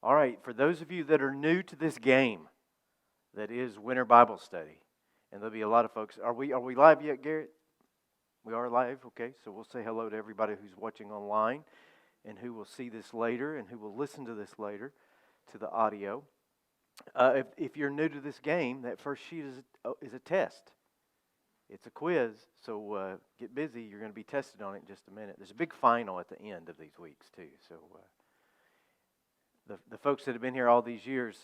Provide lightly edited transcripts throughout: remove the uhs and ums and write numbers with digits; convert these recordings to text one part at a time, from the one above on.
All right, for those of you that are new to this game, that is Winter Bible Study, and there'll be a lot of folks. Are we live yet, Garrett? We are live, okay. So we'll say hello to everybody who's watching online, and who will see this later, and who will listen to this later, to the audio. If you're new to this game, that first sheet is a test. It's a quiz, so get busy. You're going to be tested on it in just a minute. There's a big final at the end of these weeks too. So the folks that have been here all these years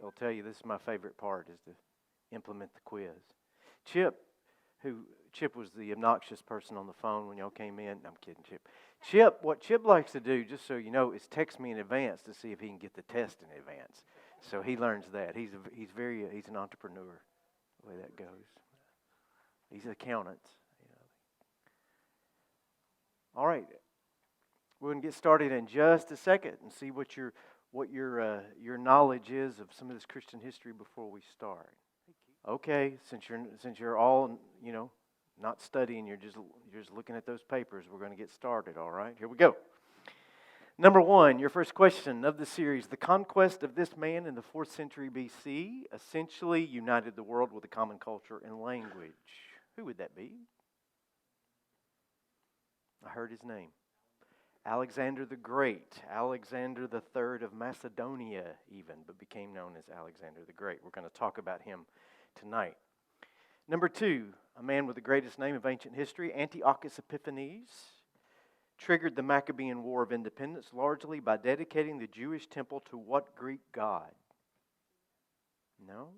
will tell you this is my favorite part, is to implement the quiz. Chip was the obnoxious person on the phone when y'all came in. No, I'm kidding, Chip. What Chip likes to do, just so you know, is text me in advance to see if he can get the test in advance. So he learns that. He's an entrepreneur, the way that goes. He's an accountant. All right, we're going to get started in just a second and see what your knowledge is of some of this Christian history before we start. Okay, since you're all not studying, you're just looking at those papers. We're going to get started. All right, here we go. Number one, your first question of the series: the conquest of this man in the 4th century BC essentially united the world with a common culture and language. Who would that be? I heard his name. Alexander the Great. Alexander the Third of Macedonia even, but became known as Alexander the Great. We're going to talk about him tonight. Number two, a man with the greatest name of ancient history, Antiochus Epiphanes, triggered the Maccabean War of Independence largely by dedicating the Jewish temple to what Greek god? No?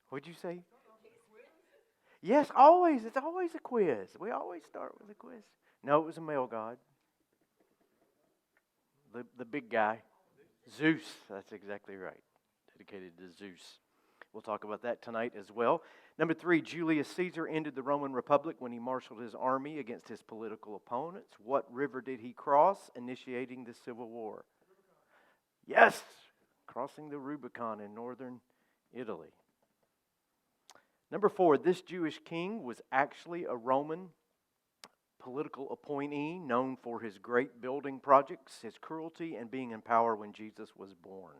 What'd you say? Yes, always. It's always a quiz. We always start with a quiz. No, it was a male god. The big guy. Zeus. That's exactly right. Dedicated to Zeus. We'll talk about that tonight as well. Number three, Julius Caesar ended the Roman Republic when he marshaled his army against his political opponents. What river did he cross, initiating the Civil War? Yes, crossing the Rubicon in northern Italy. Number four, this Jewish king was actually a Roman political appointee known for his great building projects, his cruelty, and being in power when Jesus was born.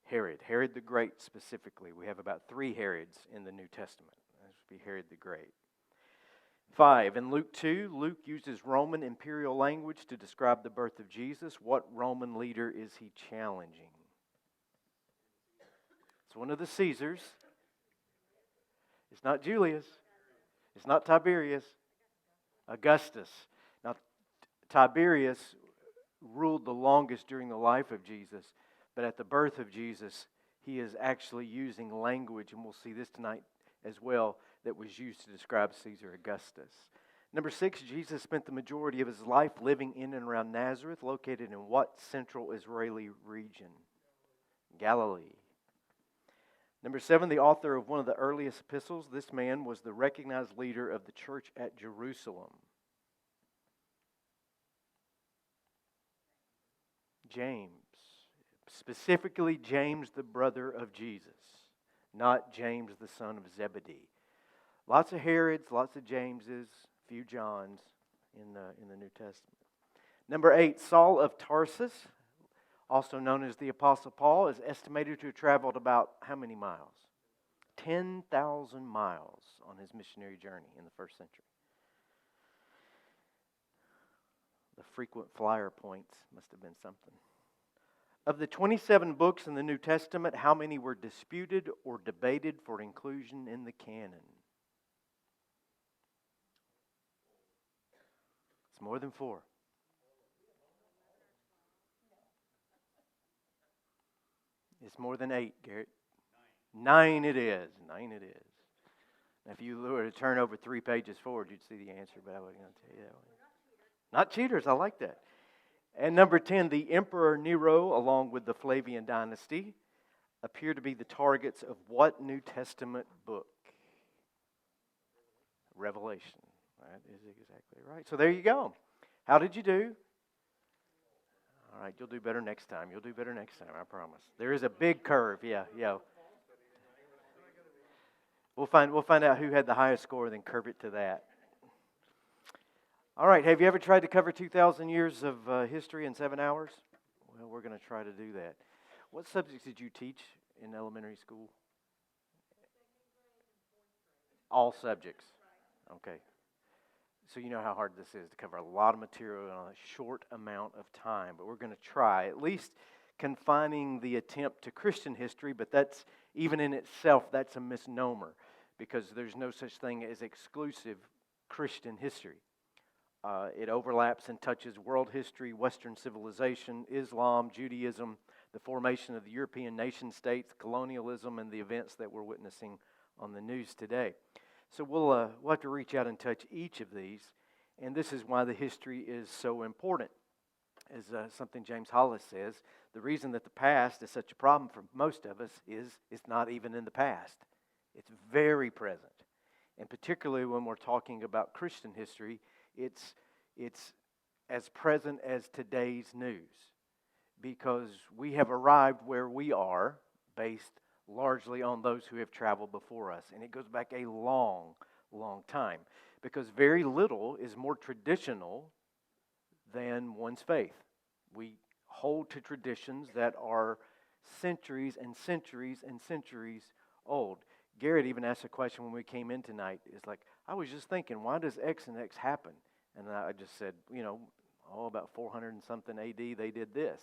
Herod the Great specifically. We have about 3 Herods in the New Testament. This would be Herod the Great. 5, in Luke 2, Luke uses Roman imperial language to describe the birth of Jesus. What Roman leader is he challenging? It's one of the Caesars. It's not Julius. It's not Tiberius. Augustus. Now, Tiberius ruled the longest during the life of Jesus, but at the birth of Jesus, he is actually using language, and we'll see this tonight as well, that was used to describe Caesar Augustus. Number 6, Jesus spent the majority of his life living in and around Nazareth, located in what central Israeli region? Galilee. Number 7, the author of one of the earliest epistles. This man was the recognized leader of the church at Jerusalem. James. Specifically, James, the brother of Jesus, not James, the son of Zebedee. Lots of Herods, lots of Jameses, few Johns in the New Testament. Number 8, Saul of Tarsus, also known as the Apostle Paul, is estimated to have traveled about how many miles? 10,000 miles on his missionary journey in the 1st century. The frequent flyer points must have been something. Of the 27 books in the New Testament, how many were disputed or debated for inclusion in the canon? It's more than 4. It's more than 8, Garrett. 9 it is. 9 it is. Now, if you were to turn over 3 pages forward, you'd see the answer, but I wasn't going to tell you that one. Not cheaters, I like that. And number 10, the Emperor Nero, along with the Flavian dynasty, appear to be the targets of what New Testament book? Revelation. That is exactly right. So there you go. How did you do? All right, you'll do better next time. You'll do better next time, I promise. There is a big curve, yeah. We'll find out who had the highest score, then curve it to that. All right, have you ever tried to cover 2,000 years of history in 7 hours? Well, we're going to try to do that. What subjects did you teach in elementary school? All subjects. Okay. So you know how hard this is to cover a lot of material in a short amount of time. But we're going to try, at least confining the attempt to Christian history, but that's, even in itself, that's a misnomer, because there's no such thing as exclusive Christian history. It overlaps and touches world history, Western civilization, Islam, Judaism, the formation of the European nation states, colonialism, and the events that we're witnessing on the news today. So we'll have to reach out and touch each of these, and this is why the history is so important. As something James Hollis says, the reason that the past is such a problem for most of us is it's not even in the past. It's very present. And particularly when we're talking about Christian history, it's as present as today's news, because we have arrived where we are based largely on those who have traveled before us. And it goes back a long, long time, because very little is more traditional than one's faith. We hold to traditions that are centuries and centuries and centuries old. Garrett even asked a question when we came in tonight. It's like, I was just thinking, why does X and X happen? And I just said, about 400 and something AD, they did this.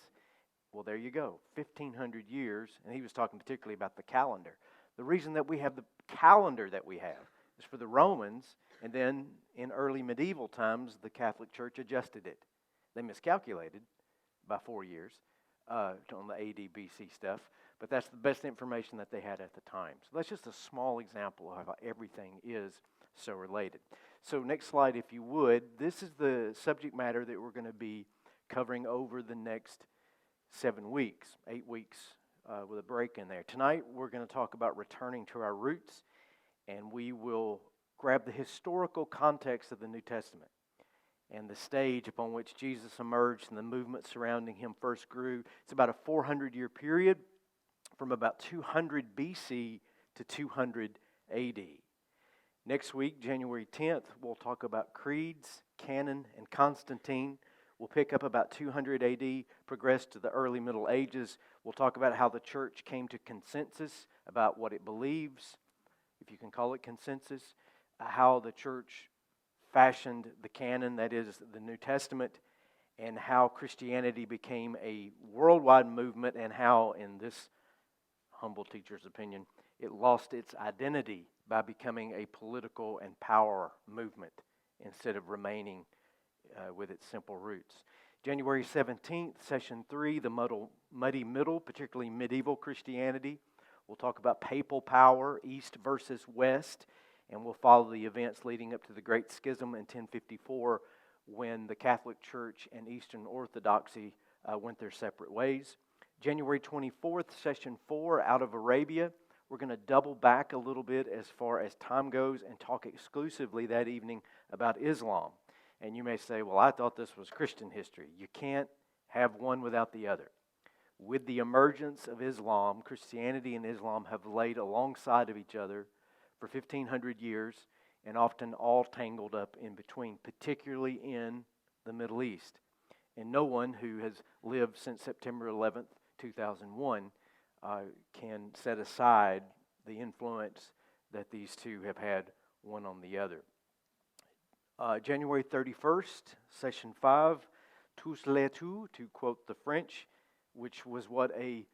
Well, there you go, 1,500 years, and he was talking particularly about the calendar. The reason that we have the calendar that we have is for the Romans, and then in early medieval times, the Catholic Church adjusted it. They miscalculated by 4 years on the AD, BC stuff, but that's the best information that they had at the time. So that's just a small example of how everything is so related. So next slide, if you would. This is the subject matter that we're going to be covering over the next 7 weeks, 8 weeks with a break in there. Tonight, we're going to talk about returning to our roots, and we will grab the historical context of the New Testament and the stage upon which Jesus emerged and the movement surrounding him first grew. It's about a 400-year period from about 200 BC to 200 AD. Next week, January 10th, we'll talk about creeds, canon, and Constantine. We'll pick up about 200 AD, progress to the early Middle Ages. We'll talk about how the church came to consensus about what it believes, if you can call it consensus, how the church fashioned the canon, that is, the New Testament, and how Christianity became a worldwide movement, and how, in this humble teacher's opinion, it lost its identity by becoming a political and power movement instead of remaining with its simple roots. January 17th, Session 3, the muddy middle, particularly medieval Christianity. We'll talk about papal power, East versus West, and we'll follow the events leading up to the Great Schism in 1054, when the Catholic Church and Eastern Orthodoxy went their separate ways. January 24th, Session 4, out of Arabia. We're going to double back a little bit as far as time goes and talk exclusively that evening about Islam. And you may say, well, I thought this was Christian history. You can't have one without the other. With the emergence of Islam, Christianity and Islam have laid alongside of each other for 1,500 years, and often all tangled up in between, particularly in the Middle East. And no one who has lived since September 11th, 2001, can set aside the influence that these two have had one on the other. January 31st, Session 5, tous les tout, to quote the French, which was what a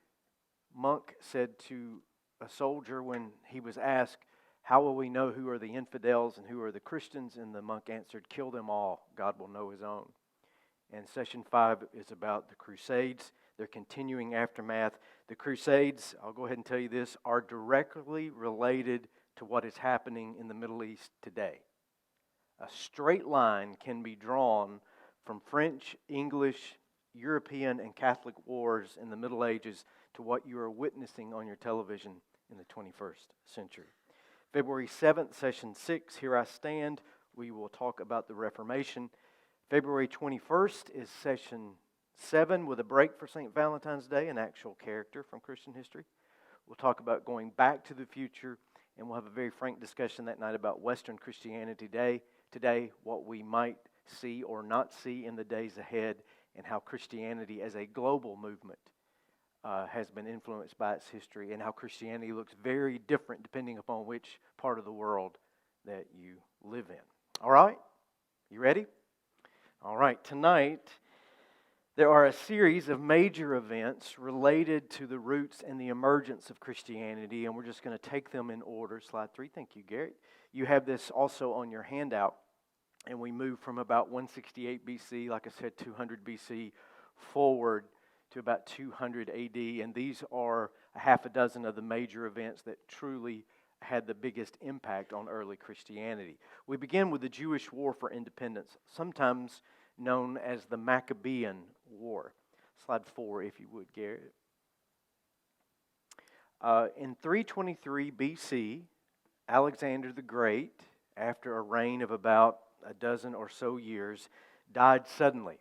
monk said to a soldier when he was asked, how will we know who are the infidels and who are the Christians? And the monk answered, kill them all, God will know his own. And Session 5 is about the Crusades, their continuing aftermath. The Crusades, I'll go ahead and tell you this, are directly related to what is happening in the Middle East today. A straight line can be drawn from French, English, European, and Catholic wars in the Middle Ages to what you are witnessing on your television in the 21st century. February 7th, Session 6, Here I Stand. We will talk about the Reformation. February 21st is Session 7 with a break for St. Valentine's Day, an actual character from Christian history. We'll talk about going back to the future, and we'll have a very frank discussion that night about Western Christianity today, what we might see or not see in the days ahead, and how Christianity as a global movement has been influenced by its history, and how Christianity looks very different depending upon which part of the world that you live in. All right? You ready? All right. Tonight, there are a series of major events related to the roots and the emergence of Christianity, and we're just going to take them in order. Slide 3. Thank you, Gary. You have this also on your handout, and we move from about 168 BC, like I said, 200 BC, forward to about 200 AD, and these are a half a dozen of the major events that truly had the biggest impact on early Christianity. We begin with the Jewish War for Independence, sometimes known as the Maccabean War. Slide 4, if you would, Gary. In 323 BC, Alexander the Great, after a reign of about a dozen or so years, died suddenly.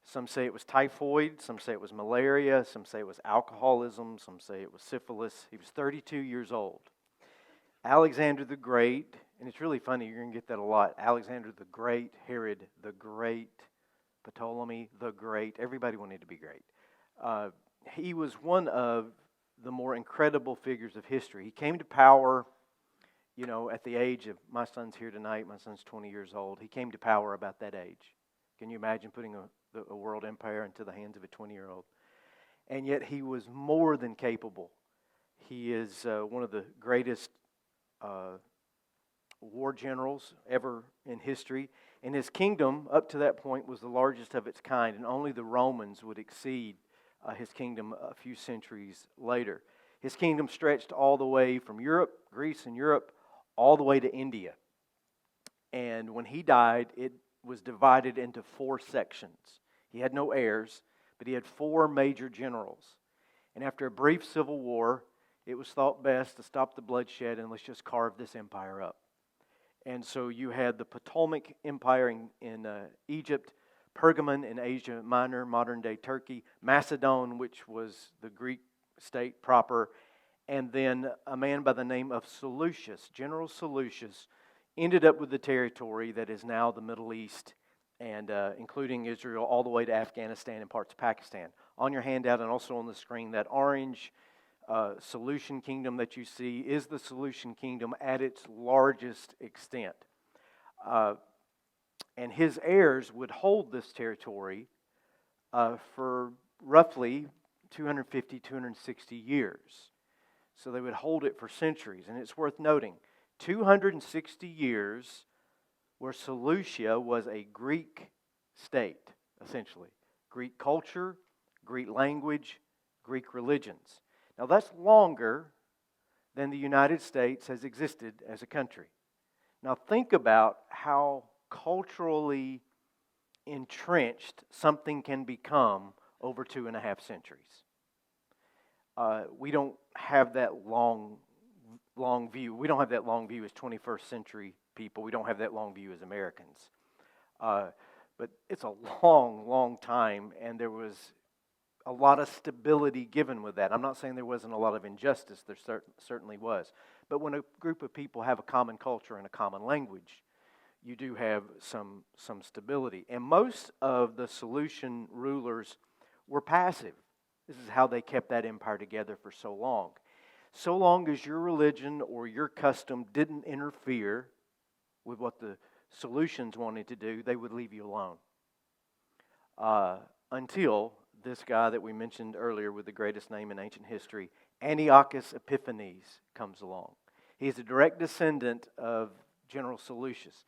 Some say it was typhoid, some say it was malaria, some say it was alcoholism, some say it was syphilis. He was 32 years old. Alexander the Great, and it's really funny, you're going to get that a lot. Alexander the Great, Herod the Great, Ptolemy the Great, everybody wanted to be great. He was one of the more incredible figures of history. He came to power, at the age of, my son's here tonight, my son's 20 years old. He came to power about that age. Can you imagine putting a world empire into the hands of a 20-year-old? And yet he was more than capable. He is one of the greatest war generals ever in history. And his kingdom, up to that point, was the largest of its kind, and only the Romans would exceed his kingdom a few centuries later. His kingdom stretched all the way from Europe, Greece and Europe, all the way to India. And when he died, it was divided into 4 sections. He had no heirs, but he had 4 major generals. And after a brief civil war, it was thought best to stop the bloodshed and let's just carve this empire up. And so you had the Ptolemaic Empire in Egypt, Pergamon in Asia Minor, modern-day Turkey, Macedon, which was the Greek state proper, and then a man by the name of Seleucus, General Seleucus, ended up with the territory that is now the Middle East, and including Israel, all the way to Afghanistan and parts of Pakistan. On your handout and also on the screen, that orange Seleucian kingdom that you see is the Seleucian kingdom at its largest extent. And his heirs would hold this territory for roughly 250, 260 years. So they would hold it for centuries. And it's worth noting, 260 years where Seleucia was a Greek state, essentially. Greek culture, Greek language, Greek religions. Now that's longer than the United States has existed as a country. Now think about how culturally entrenched something can become over 2.5 centuries. We don't have that long view. We don't have that long view as 21st century people. We don't have that long view as Americans. But it's a long time, and there was a lot of stability given with that. I'm not saying there wasn't a lot of injustice. There certainly was. But when a group of people have a common culture and a common language, you do have some stability. And most of the Seleucian rulers were passive. This is how they kept that empire together for so long. So long as your religion or your custom didn't interfere with what the Seleucians wanted to do, they would leave you alone. Until this guy that we mentioned earlier with the greatest name in ancient history, Antiochus Epiphanes, comes along. He's a direct descendant of General Seleucus.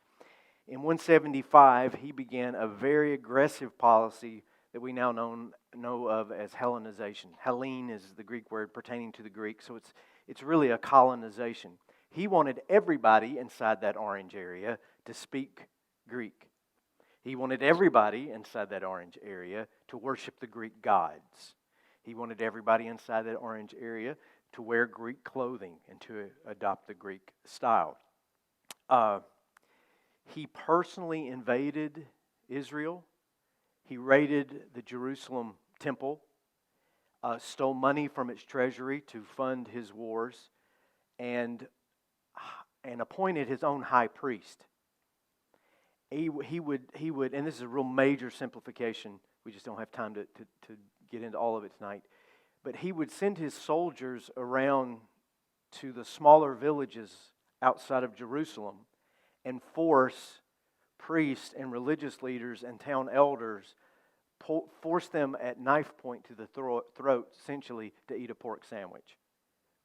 In 175, he began a very aggressive policy that we now know of as Hellenization. Hellene is the Greek word pertaining to the Greek, so it's really a colonization. He wanted everybody inside that orange area to speak Greek. He wanted everybody inside that orange area to worship the Greek gods. He wanted everybody inside that orange area to wear Greek clothing and to adopt the Greek style. He personally invaded Israel. He raided the Jerusalem temple, stole money from its treasury to fund his wars, and appointed his own high priest. he would, and this is a real major simplification. We just don't have time to get into all of it tonight. But he would send his soldiers around to the smaller villages outside of Jerusalem and force priests and religious leaders and town elders, force them at knife point to the throat, essentially, to eat a pork sandwich,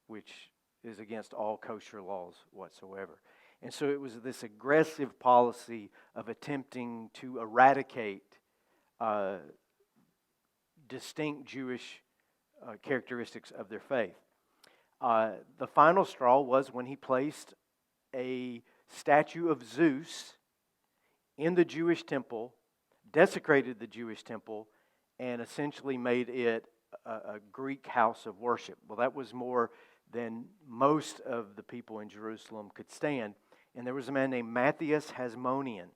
which is against all kosher laws whatsoever. And so it was this aggressive policy of attempting to eradicate distinct Jewish characteristics of their faith. The final straw was when he placed a statue of Zeus in the Jewish temple, desecrated the Jewish temple, and essentially made it a Greek house of worship. Well, that was more than most of the people in Jerusalem could stand. And there was a man named Matthias Hasmonean.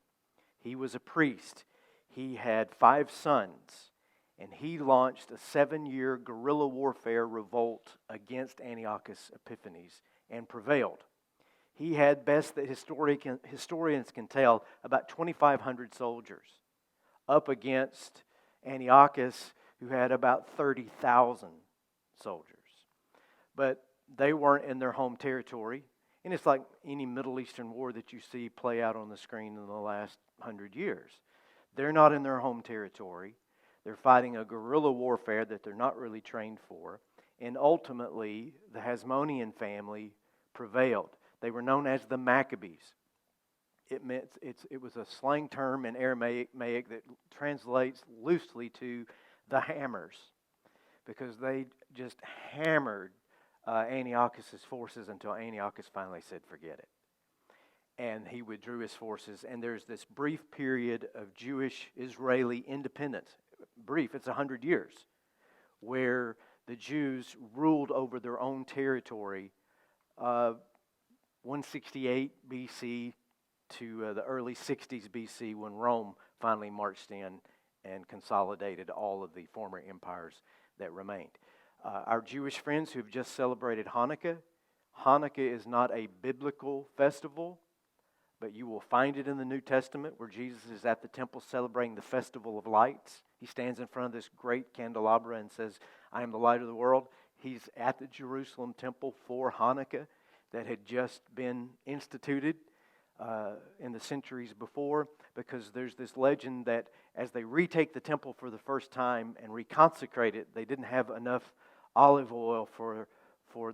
He was a priest. He had 5 sons. And he launched a 7-year guerrilla warfare revolt against Antiochus Epiphanes and prevailed. He had, best that historians can tell, about 2,500 soldiers up against Antiochus, who had about 30,000 soldiers. But they weren't in their home territory. And it's like any Middle Eastern war that you see play out on the screen in the last 100 years. They're not in their home territory. They're fighting a guerrilla warfare that they're not really trained for. And ultimately, the Hasmonean family prevailed. They were known as the Maccabees. It was a slang term in Aramaic that translates loosely to the hammers, because they just hammered Antiochus' forces until Antiochus finally said, forget it. And he withdrew his forces. And there's this brief period of Jewish-Israeli independence. Brief, it's 100 years, where the Jews ruled over their own territory, 168 BC to the early 60s BC, when Rome finally marched in and consolidated all of the former empires that remained. Our Jewish friends who've just celebrated Hanukkah, Hanukkah is not a biblical festival, but you will find it in the New Testament, where Jesus is at the temple celebrating the Festival of Lights. He stands in front of this great candelabra and says, I am the light of the world. He's at the Jerusalem temple for Hanukkah that had just been instituted in the centuries before, because there's this legend that as they retake the temple for the first time and reconsecrate it, they didn't have enough olive oil for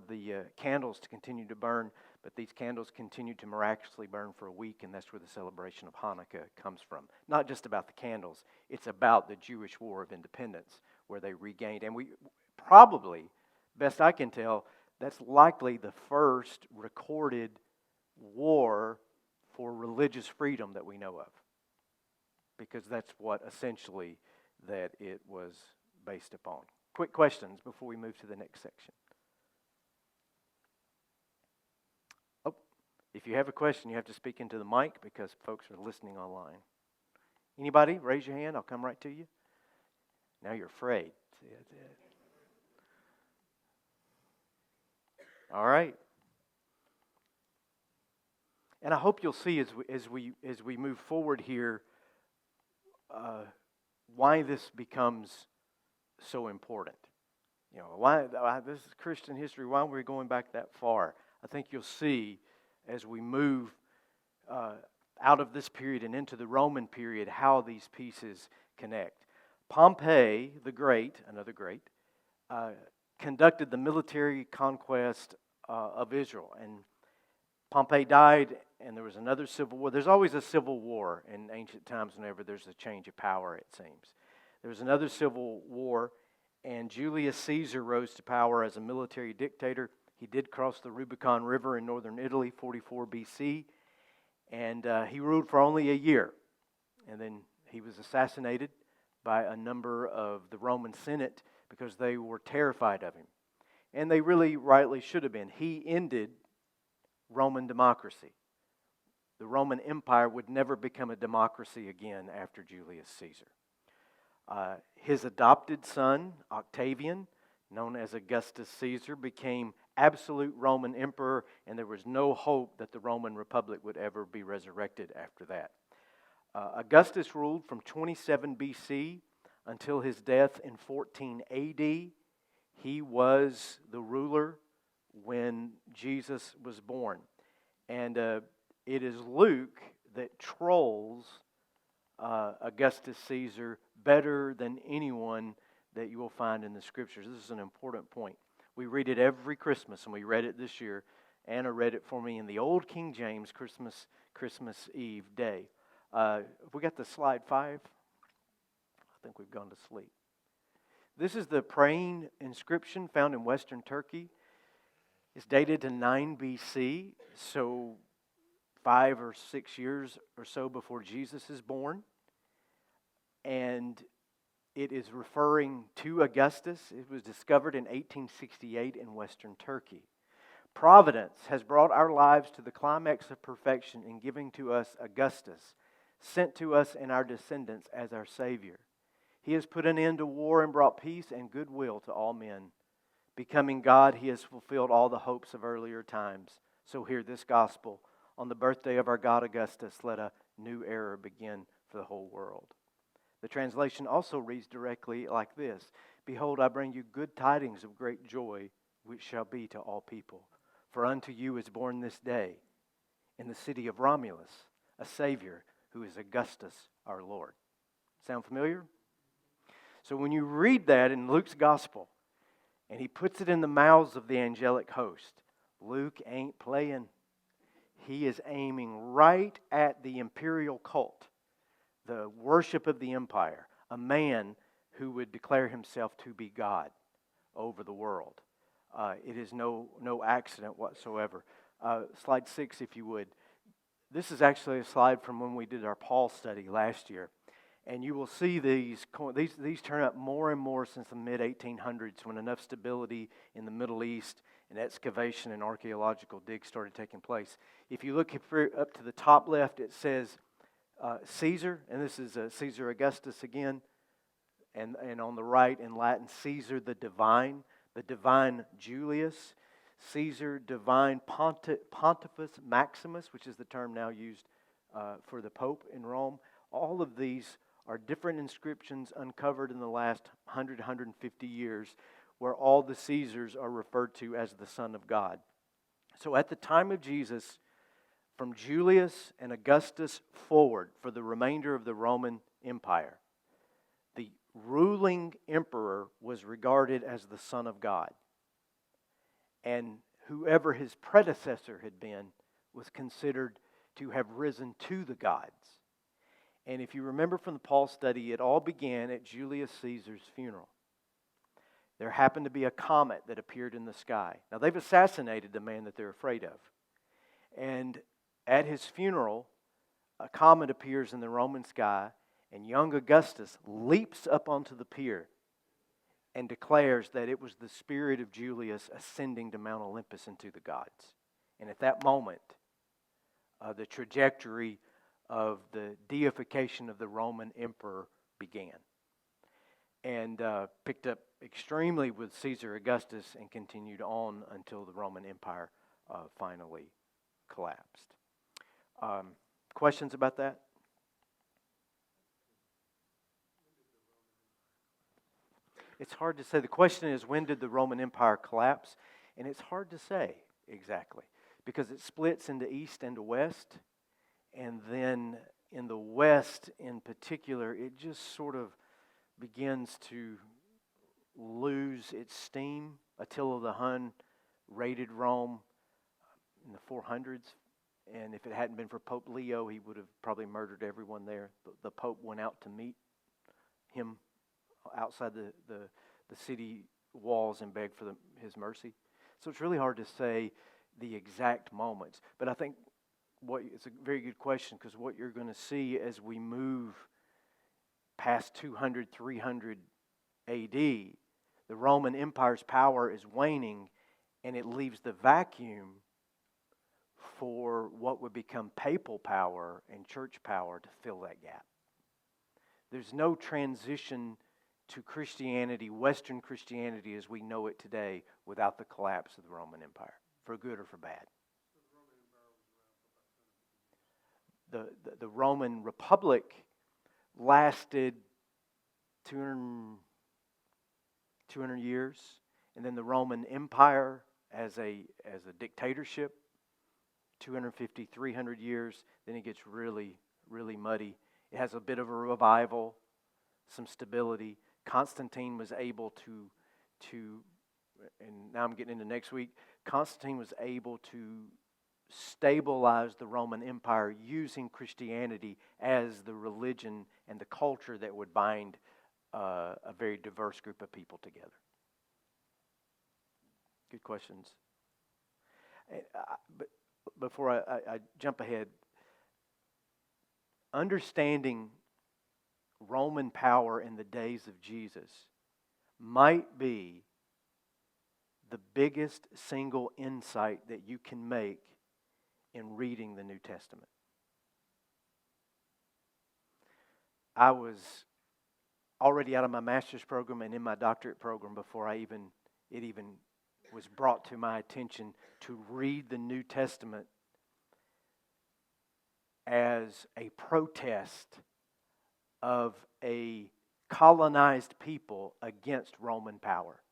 the candles to continue to burn, but these candles continued to miraculously burn for a week, and that's where the celebration of Hanukkah comes from. Not just about the candles, it's about the Jewish War of Independence, where they regained, and we probably, best I can tell, that's likely the first recorded war for religious freedom that we know of, because that's what essentially that it was based upon. Quick questions before we move to the next section. Oh, if you have a question, you have to speak into the mic, because folks are listening online. Anybody? Raise your hand. I'll come right to you. Now you're afraid. See, that's it. All right. And I hope you'll see as we move forward here why this becomes so important. You know, why this is Christian history. Why are we going back that far? I think you'll see as we move out of this period and into the Roman period how these pieces connect. Pompey the Great, another great, conducted the military conquest of Israel. And Pompey died, and there was another civil war. There's always a civil war in ancient times whenever there's a change of power, it seems. There was another civil war, and Julius Caesar rose to power as a military dictator. He did cross the Rubicon River in northern Italy, 44 BC, and he ruled for only a year. And then he was assassinated by a number of the Roman Senate because they were terrified of him. And they really rightly should have been. He ended Roman democracy. The Roman Empire would never become a democracy again after Julius Caesar. His adopted son, Octavian, known as Augustus Caesar, became absolute Roman emperor, and there was no hope that the Roman Republic would ever be resurrected after that. Augustus ruled from 27 BC until his death in 14 AD. He was the ruler when Jesus was born. And it is Luke that trolls Augustus Caesar better than anyone that you will find in the Scriptures. This is an important point. We read it every Christmas, and we read it this year. Anna read it for me in the Old King James Christmas Eve day. Have we got the slide 5? I think we've gone to sleep. This is the praying inscription found in Western Turkey. It's dated to 9 BC, so 5 or 6 years or so before Jesus is born. And it is referring to Augustus. It was discovered in 1868 in Western Turkey. Providence has brought our lives to the climax of perfection in giving to us Augustus, sent to us and our descendants as our Savior. He has put an end to war and brought peace and goodwill to all men. Becoming God, He has fulfilled all the hopes of earlier times. So hear this gospel. On the birthday of our God Augustus, let a new era begin for the whole world. The translation also reads directly like this. Behold, I bring you good tidings of great joy, which shall be to all people. For unto you is born this day, in the city of Romulus, a Savior, who is Augustus our Lord. Sound familiar? So when you read that in Luke's gospel, and he puts it in the mouths of the angelic host, Luke ain't playing. He is aiming right at the imperial cult, the worship of the empire, a man who would declare himself to be God over the world. It is no accident whatsoever. Slide 6, if you would. This is actually a slide from when we did our Paul study last year. And you will see these turn up more and more since the mid-1800s when enough stability in the Middle East and excavation and archaeological digs started taking place. If you look up to the top left, it says Caesar, and this is Caesar Augustus again. And on the right in Latin, Caesar the divine Julius, Caesar divine Pontifex Maximus, which is the term now used for the Pope in Rome. All of these are different inscriptions uncovered in the last 150 years where all the Caesars are referred to as the Son of God. So at the time of Jesus, from Julius and Augustus forward for the remainder of the Roman Empire, the ruling emperor was regarded as the Son of God. And whoever his predecessor had been was considered to have risen to the gods. And if you remember from the Paul study, it all began at Julius Caesar's funeral. There happened to be a comet that appeared in the sky. Now, they've assassinated the man that they're afraid of. And at his funeral, a comet appears in the Roman sky, and young Augustus leaps up onto the pier and declares that it was the spirit of Julius ascending to Mount Olympus into the gods. And at that moment, the trajectory of the deification of the Roman emperor began. And picked up extremely with Caesar Augustus and continued on until the Roman Empire finally collapsed. Questions about that? It's hard to say. The question is, when did the Roman Empire collapse? And it's hard to say exactly because it splits into East and West. And then in the West in particular, it just sort of begins to lose its steam. Attila the Hun raided Rome in the 400s. And if it hadn't been for Pope Leo, he would have probably murdered everyone there. The Pope went out to meet him outside the city walls and begged for his mercy. So it's really hard to say the exact moments. But I think it's a very good question, because what you're going to see as we move past 200, 300 AD, the Roman Empire's power is waning, and it leaves the vacuum for what would become papal power and church power to fill that gap. There's no transition to Christianity, Western Christianity as we know it today, without the collapse of the Roman Empire, for good or for bad. the Roman Republic lasted 200 years, and then the Roman Empire as a dictatorship, 250, 300 years. Then it gets really, really muddy. It has a bit of a revival, some stability. Constantine was able to, and now I'm getting into next week, Constantine was able to stabilize the Roman Empire using Christianity as the religion and the culture that would bind a very diverse group of people together. Good questions. But before I jump ahead, understanding Roman power in the days of Jesus might be the biggest single insight that you can make in reading the New Testament. I was already out of my master's program and in my doctorate program before it even was brought to my attention to read the New Testament as a protest of a colonized people against Roman power.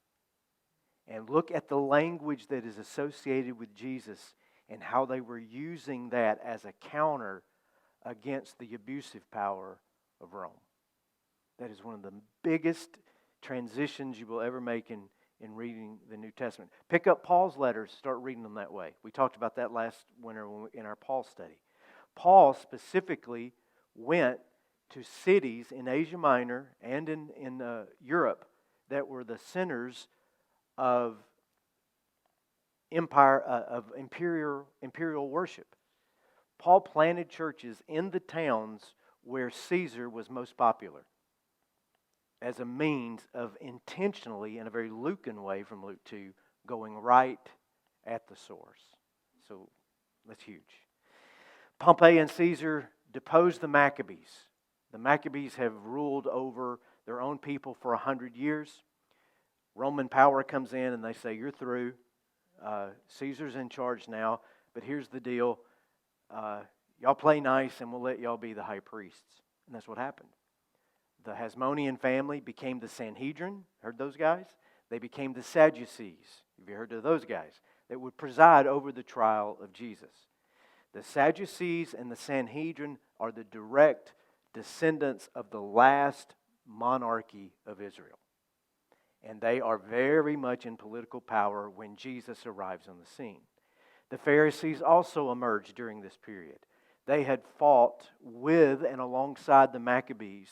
And look at the language that is associated with Jesus and how they were using that as a counter against the abusive power of Rome. That is one of the biggest transitions you will ever make in reading the New Testament. Pick up Paul's letters, start reading them that way. We talked about that last winter in our Paul study. Paul specifically went to cities in Asia Minor and in Europe that were the centers of imperial worship. Paul planted churches in the towns where Caesar was most popular as a means of intentionally, in a very Lucan way from Luke 2, going right at the source. So that's huge. Pompey and Caesar deposed the Maccabees. The Maccabees have ruled over their own people for 100 years. Roman power comes in and they say, you're through. Caesar's in charge now, but here's the deal. Y'all play nice and we'll let y'all be the high priests. And that's what happened. The Hasmonean family became the Sanhedrin. Heard those guys? They became the Sadducees. Have you heard of those guys? That would preside over the trial of Jesus. The Sadducees and the Sanhedrin are the direct descendants of the last monarchy of Israel. And they are very much in political power when Jesus arrives on the scene. The Pharisees also emerged during this period. They had fought with and alongside the Maccabees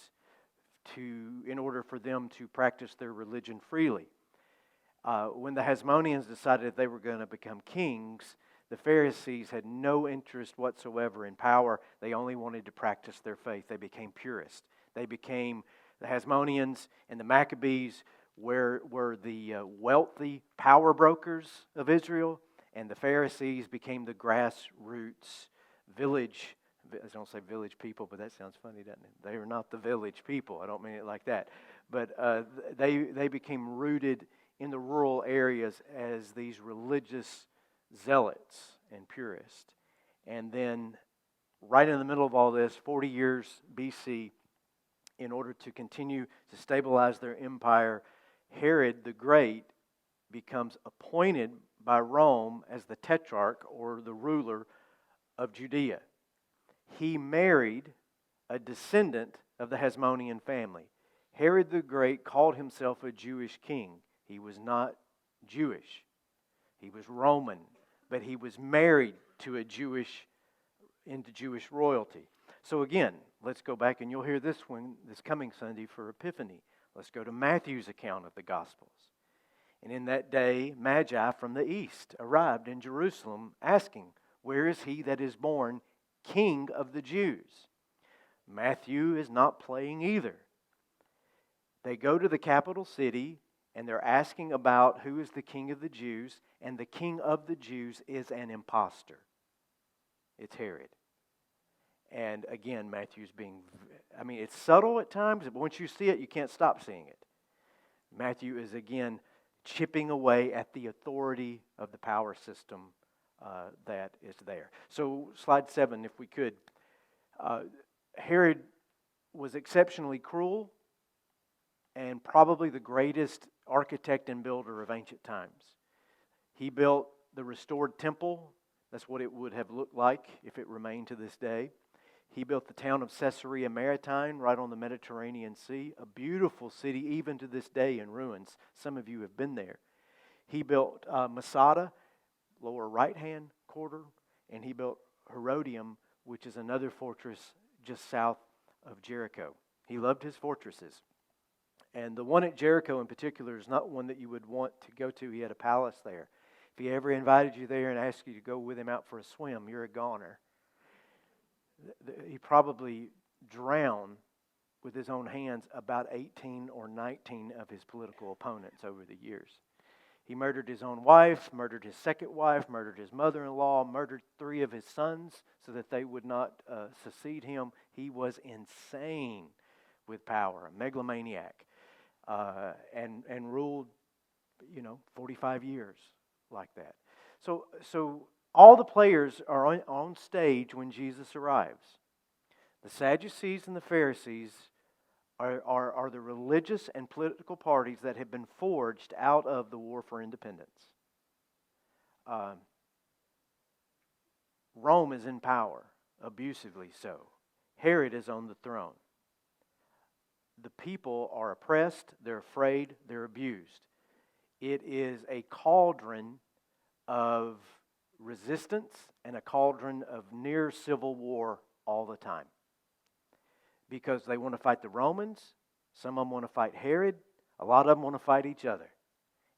in order for them to practice their religion freely. When the Hasmoneans decided that they were going to become kings, the Pharisees had no interest whatsoever in power. They only wanted to practice their faith. They became purists. The Hasmoneans and the Maccabees were the wealthy power brokers of Israel, and the Pharisees became the grassroots village. I don't say village people, but that sounds funny, doesn't it? They were not the village people. I don't mean it like that. But they became rooted in the rural areas as these religious zealots and purists. And then right in the middle of all this, 40 years BC, in order to continue to stabilize their empire, Herod the Great becomes appointed by Rome as the tetrarch or the ruler of Judea. He married a descendant of the Hasmonean family. Herod the Great called himself a Jewish king. He was not Jewish. He was Roman, but he was married to into Jewish royalty. So again, let's go back, and you'll hear this coming Sunday for Epiphany. Let's go to Matthew's account of the Gospels. And in that day, Magi from the east arrived in Jerusalem, asking, "Where is he that is born King of the Jews?" Matthew is not playing either. They go to the capital city and they're asking about who is the King of the Jews, and the King of the Jews is an imposter. It's Herod. And again, Matthew's it's subtle at times, but once you see it, you can't stop seeing it. Matthew is again chipping away at the authority of the power system that is there. So slide 7, if we could. Uh, Herod was exceptionally cruel and probably the greatest architect and builder of ancient times. He built the restored temple. That's what it would have looked like if it remained to this day. He built the town of Caesarea Maritime right on the Mediterranean Sea, a beautiful city even to this day in ruins. Some of you have been there. He built Masada, lower right-hand quarter, and he built Herodium, which is another fortress just south of Jericho. He loved his fortresses. And the one at Jericho in particular is not one that you would want to go to. He had a palace there. If he ever invited you there and asked you to go with him out for a swim, you're a goner. He probably drowned with his own hands about 18 or 19 of his political opponents over the years. He murdered his own wife, murdered his second wife, murdered his mother-in-law, murdered 3 of his sons so that they would not succeed him. He was insane with power, a megalomaniac, and ruled, 45 years like that. So all the players are on stage when Jesus arrives. The Sadducees and the Pharisees are the religious and political parties that have been forged out of the war for independence. Rome is in power, abusively so. Herod is on the throne. The people are oppressed, they're afraid, they're abused. It is a cauldron of resistance and a cauldron of near civil war all the time. Because they want to fight the Romans, some of them want to fight Herod, a lot of them want to fight each other.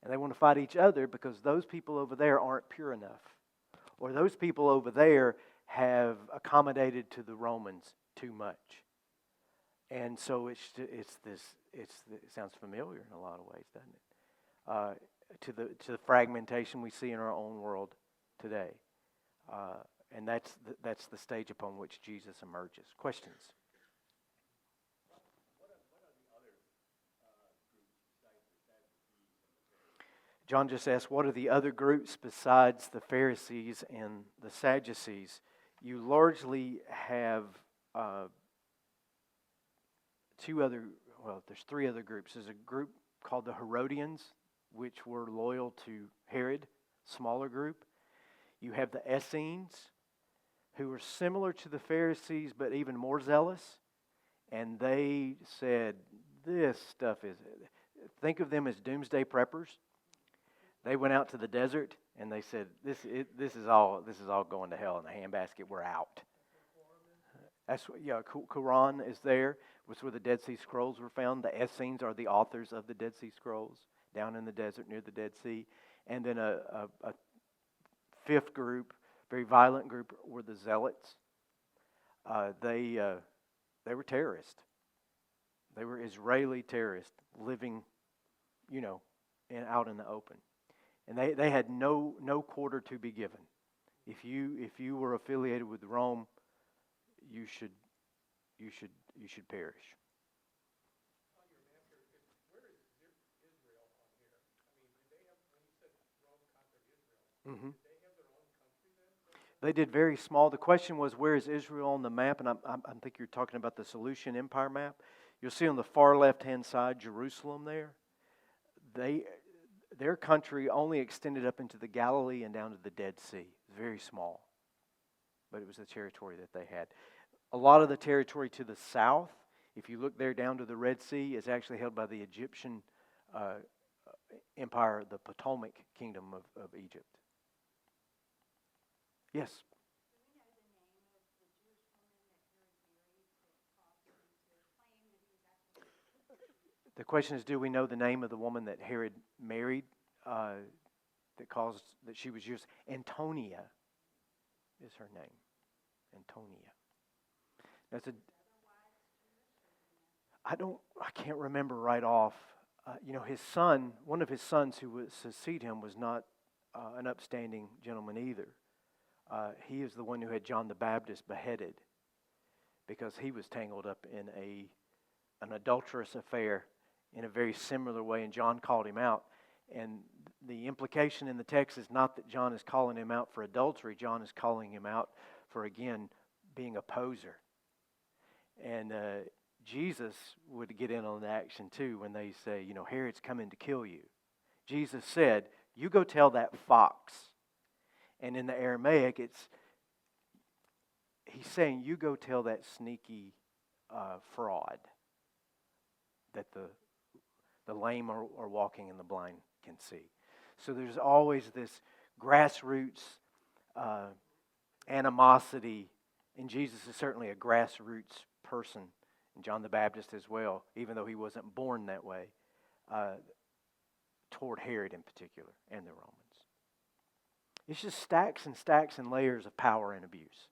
And they want to fight each other because those people over there aren't pure enough. Or those people over there have accommodated to the Romans too much. And so it sounds familiar in a lot of ways, doesn't it? To the fragmentation we see in our own world today. And that's the stage upon which Jesus emerges. Questions? John just asked, what are the other groups besides the Pharisees and the Sadducees? You largely have there's 3 other groups. There's a group called the Herodians, which were loyal to Herod, smaller group. You have the Essenes, who were similar to the Pharisees, but even more zealous. And they said, this stuff is, think of them as doomsday preppers. They went out to the desert and they said, "This is all going to hell in a handbasket. We're out." Qumran is there. Was where the Dead Sea Scrolls were found. The Essenes are the authors of the Dead Sea Scrolls down in the desert near the Dead Sea. And then a 5th group, very violent group, were the Zealots. They were terrorists. They were Israeli terrorists living, out in the open. And they had no quarter to be given. If you were affiliated with Rome, you should perish. Mm-hmm. They did very small. The question was, where is Israel on the map? And I think you're talking about the Seleucian Empire map. You'll see on the far left-hand side, Jerusalem there. Their country only extended up into the Galilee and down to the Dead Sea. Very small. But it was the territory that they had. A lot of the territory to the south, if you look there down to the Red Sea, is actually held by the Egyptian empire, the Ptolemaic kingdom of Egypt. Yes? The question is, do we know the name of the woman that Herod married that she was used? Antonia is her name. Antonia. I can't remember right off. His son, one of his sons who would succeed him was not an upstanding gentleman either. He is the one who had John the Baptist beheaded because he was tangled up in an adulterous affair in a very similar way, and John called him out. And the implication in the text is not that John is calling him out for adultery. John is calling him out for, again, being a poser. And Jesus would get in on the action too when they say, Herod's coming to kill you. Jesus said, you go tell that fox. And in the Aramaic, he's saying, you go tell that sneaky fraud that the lame are walking and the blind can see. So there's always this grassroots animosity, and Jesus is certainly a grassroots person, and John the Baptist as well, even though he wasn't born that way, toward Herod in particular and the Romans. It's just stacks and stacks and layers of power and abuse.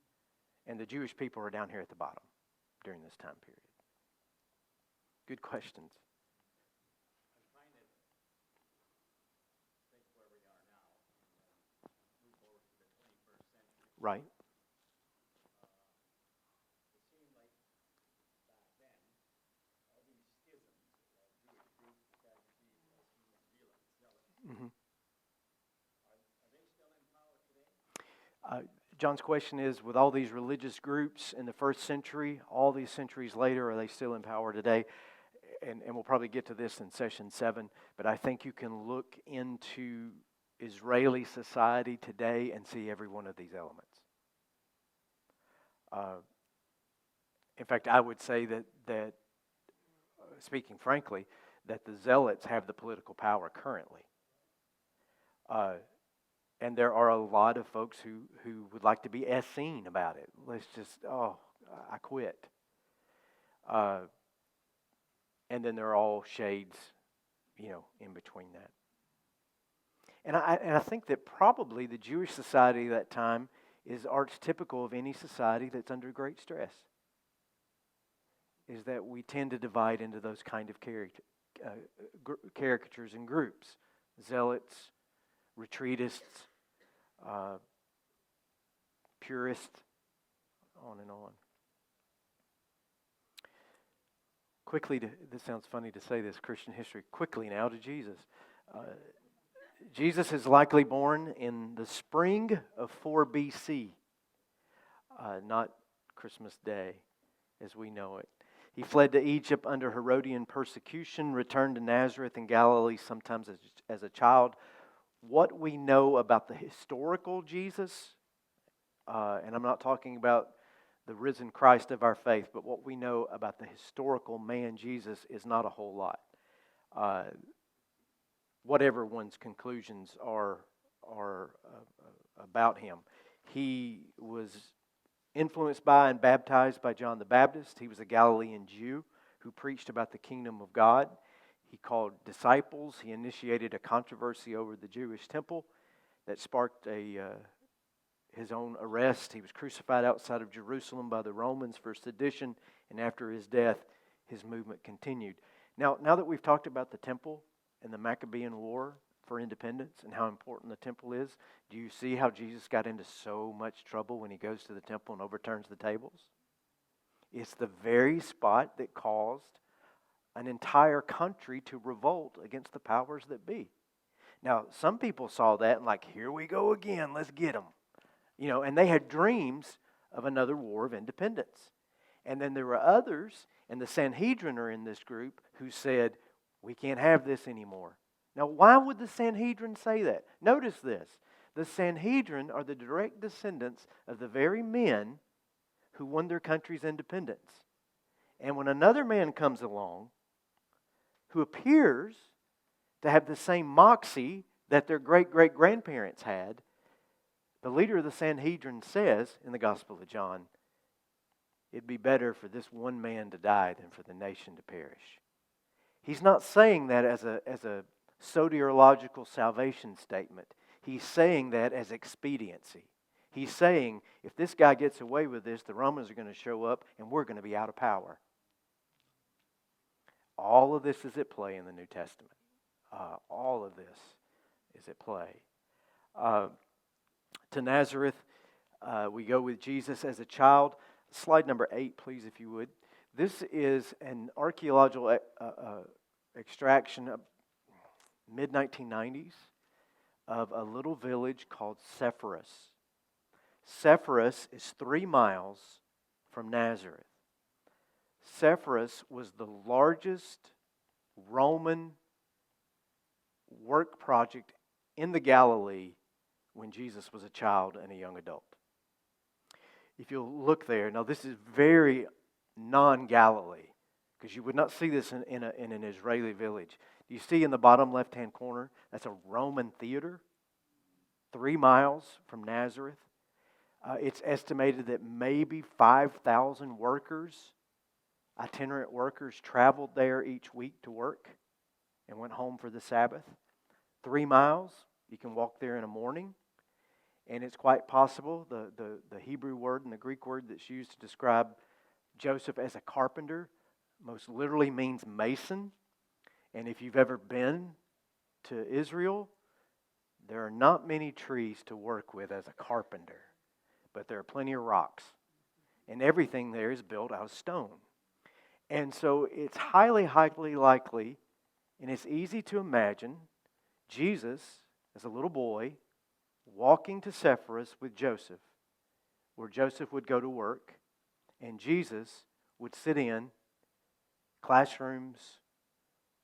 And the Jewish people are down here at the bottom during this time period. Good questions. Right. Mm-hmm. John's question is, with all these religious groups in the first century, all these centuries later, are they still in power today? And we'll probably get to this in session 7, but I think you can look into Israeli society today and see every one of these elements. In fact, I would say that speaking frankly, that the Zealots have the political power currently. And there are a lot of folks who would like to be Essene about it. Let's just, I quit. And then there are all shades, in between that. And I think that probably the Jewish society at that time is archetypical of any society that's under great stress. Is that we tend to divide into those kind of caricatures and groups. Zealots, retreatists, purists, on and on. Quickly, this sounds funny to say this, Christian history, quickly now to Jesus. Jesus is likely born in the spring of 4 BC, not Christmas Day as we know it. He fled to Egypt under Herodian persecution, returned to Nazareth in Galilee sometimes as a child. What we know about the historical Jesus, and I'm not talking about the risen Christ of our faith, but what we know about the historical man Jesus is not a whole lot. Whatever one's conclusions are about him. He was influenced by and baptized by John the Baptist. He was a Galilean Jew who preached about the kingdom of God. He called disciples. He initiated a controversy over the Jewish temple that sparked his own arrest. He was crucified outside of Jerusalem by the Romans for sedition, and after his death, his movement continued. Now that we've talked about the temple and the Maccabean War for independence and how important the temple is, do you see how Jesus got into so much trouble when he goes to the temple and overturns the tables? It's the very spot that caused an entire country to revolt against the powers that be. Now, some people saw that and here we go again, let's get them. And they had dreams of another war of independence. And then there were others, and the Sanhedrin are in this group, who said, we can't have this anymore. Now, why would the Sanhedrin say that? Notice this. The Sanhedrin are the direct descendants of the very men who won their country's independence. And when another man comes along who appears to have the same moxie that their great-great-grandparents had, the leader of the Sanhedrin says in the Gospel of John, it'd be better for this one man to die than for the nation to perish. He's not saying that as a soteriological salvation statement. He's saying that as expediency. He's saying, if this guy gets away with this, the Romans are going to show up and we're going to be out of power. All of this is at play in the New Testament. All of this is at play. To Nazareth, we go with Jesus as a child. Slide number 8, please, if you would. This is an archaeological extraction of mid-1990s of a little village called Sepphoris. Sepphoris is 3 miles from Nazareth. Sepphoris was the largest Roman work project in the Galilee when Jesus was a child and a young adult. If you'll look there, now this is very non-Galilee, because you would not see this in an Israeli village. Do you see in the bottom left-hand corner? That's a Roman theater, 3 miles from Nazareth. It's estimated that maybe 5,000 workers, itinerant workers, traveled there each week to work and went home for the Sabbath. 3 miles, you can walk there in the morning. And it's quite possible, the Hebrew word and the Greek word that's used to describe Joseph as a carpenter most literally means mason. And if you've ever been to Israel, there are not many trees to work with as a carpenter, but there are plenty of rocks. And everything there is built out of stone. And so it's highly likely, and it's easy to imagine, Jesus, as a little boy, walking to Sepphoris with Joseph, where Joseph would go to work, and Jesus would sit in classrooms,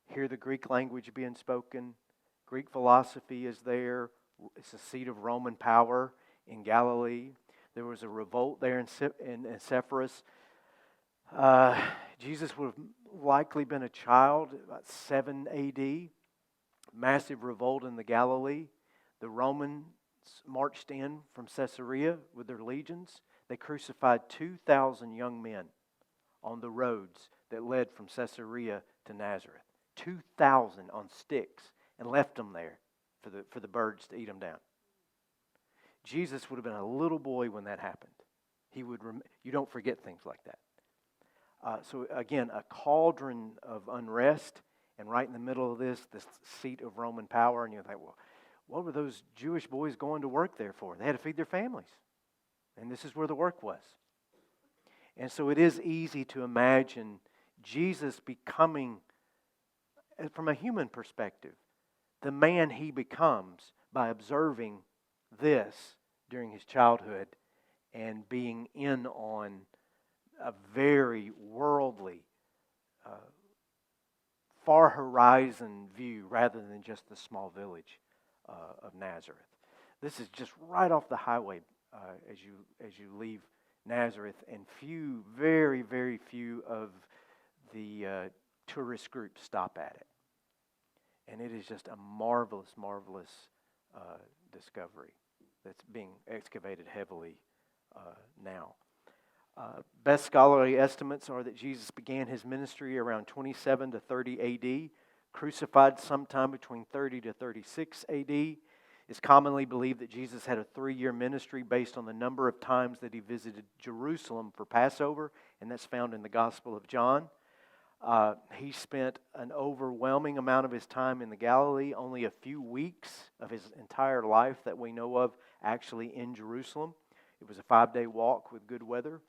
hear the Greek language being spoken. Greek philosophy is there. It's a seat of Roman power in Galilee. There was a revolt there in Sepphoris. Jesus would have likely been a child, about 7 AD. Massive revolt in the Galilee. The Romans marched in from Caesarea with their legions. They crucified 2,000 young men on the roads that led from Caesarea to Nazareth. 2,000 on sticks, and left them there for the birds to eat them down. Jesus would have been a little boy when that happened. You don't forget things like that. So again, a cauldron of unrest, and right in the middle of this seat of Roman power, and you think, well, what were those Jewish boys going to work there for? They had to feed their families. And this is where the work was. And so it is easy to imagine Jesus becoming, from a human perspective, the man he becomes by observing this during his childhood and being in on a very worldly, far horizon view rather than just the small village of Nazareth. This is just right off the highway as you leave Nazareth, and very, very few of the tourist groups stop at it. And it is just a marvelous, marvelous discovery that's being excavated heavily now. Best scholarly estimates are that Jesus began his ministry around 27 to 30 AD, crucified sometime between 30 to 36 AD. It's commonly believed that Jesus had a 3-year ministry based on the number of times that he visited Jerusalem for Passover, and that's found in the Gospel of John. He spent an overwhelming amount of his time in the Galilee, only a few weeks of his entire life that we know of actually in Jerusalem. It was a 5-day walk with good weather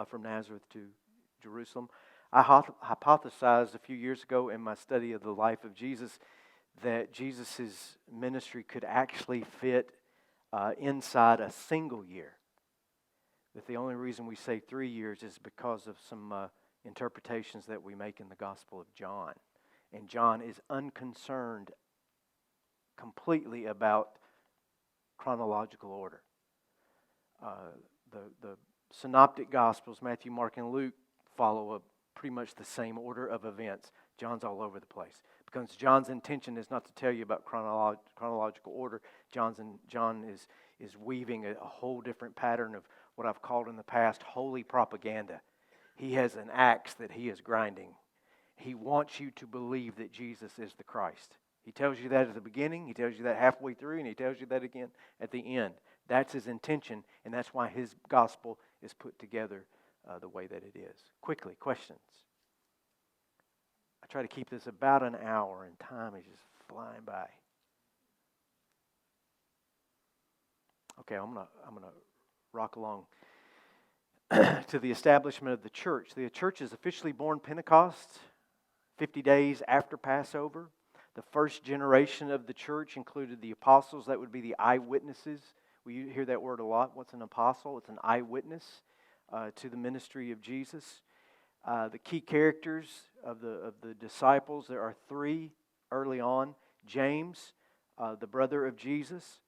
from Nazareth to Jerusalem. I hypothesized a few years ago in my study of the life of Jesus that Jesus' ministry could actually fit inside a single year. That the only reason we say 3 years is because of some interpretations that we make in the Gospel of John. And John is unconcerned completely about chronological order. The synoptic Gospels, Matthew, Mark, and Luke, follow pretty much the same order of events. John's all over the place. Because John's intention is not to tell you about chronological order. John is weaving a whole different pattern of what I've called in the past holy propaganda. He has an axe that he is grinding. He wants you to believe that Jesus is the Christ. He tells you that at the beginning, he tells you that halfway through, and he tells you that again at the end. That's his intention, and that's why his gospel is put together the way that it is. Quickly, questions? I try to keep this about an hour, and time is just flying by. Okay, I'm gonna rock along to the establishment of the church. The church is officially born Pentecost, 50 days after Passover. The first generation of the church included the apostles. That would be the eyewitnesses. We hear that word a lot. What's an apostle? It's an eyewitness to the ministry of Jesus. The key characters of the disciples, there are three early on. James, the brother of Jesus,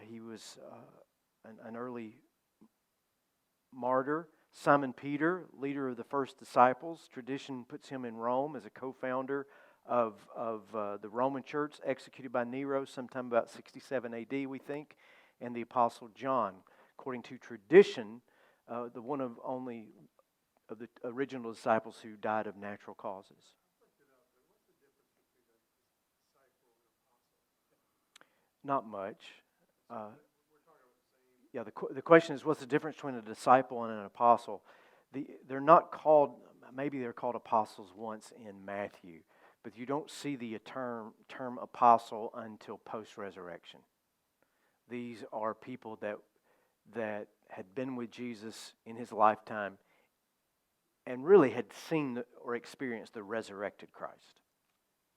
he was an early martyr. Simon Peter, leader of the first disciples. Tradition puts him in Rome as a co-founder of the Roman church, executed by Nero sometime about 67 AD, we think. And the Apostle John, according to tradition, the one of only of the original disciples who died of natural causes. Not much. The question is, what's the difference between a disciple and an apostle? They're not called, maybe they're called apostles once in Matthew, but you don't see the term apostle until post-resurrection. These are people that had been with Jesus in his lifetime and really had seen or experienced the resurrected Christ.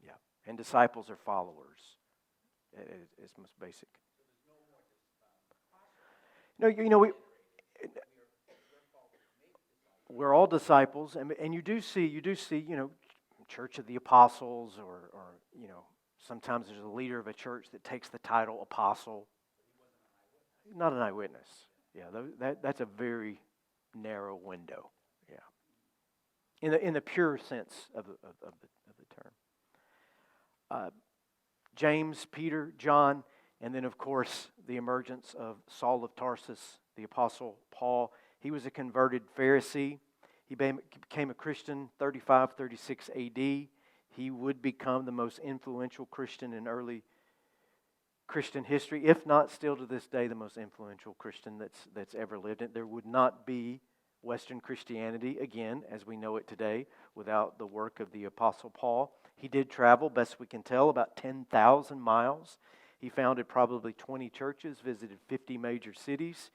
Yeah, and disciples are followers. It's most basic. No, we're all disciples, and you do see, Church of the Apostles, or sometimes there's a leader of a church that takes the title apostle. Not an eyewitness. Yeah, that's a very narrow window. Yeah, in the pure sense of the term. James, Peter, John. And then, of course, the emergence of Saul of Tarsus, the Apostle Paul. He was a converted Pharisee. He became a Christian 35, 36 AD. He would become the most influential Christian in early Christian history, if not still to this day the most influential Christian that's ever lived. And there would not be Western Christianity, again, as we know it today, without the work of the Apostle Paul. He did travel, best we can tell, about 10,000 miles. He founded probably 20 churches, visited 50 major cities,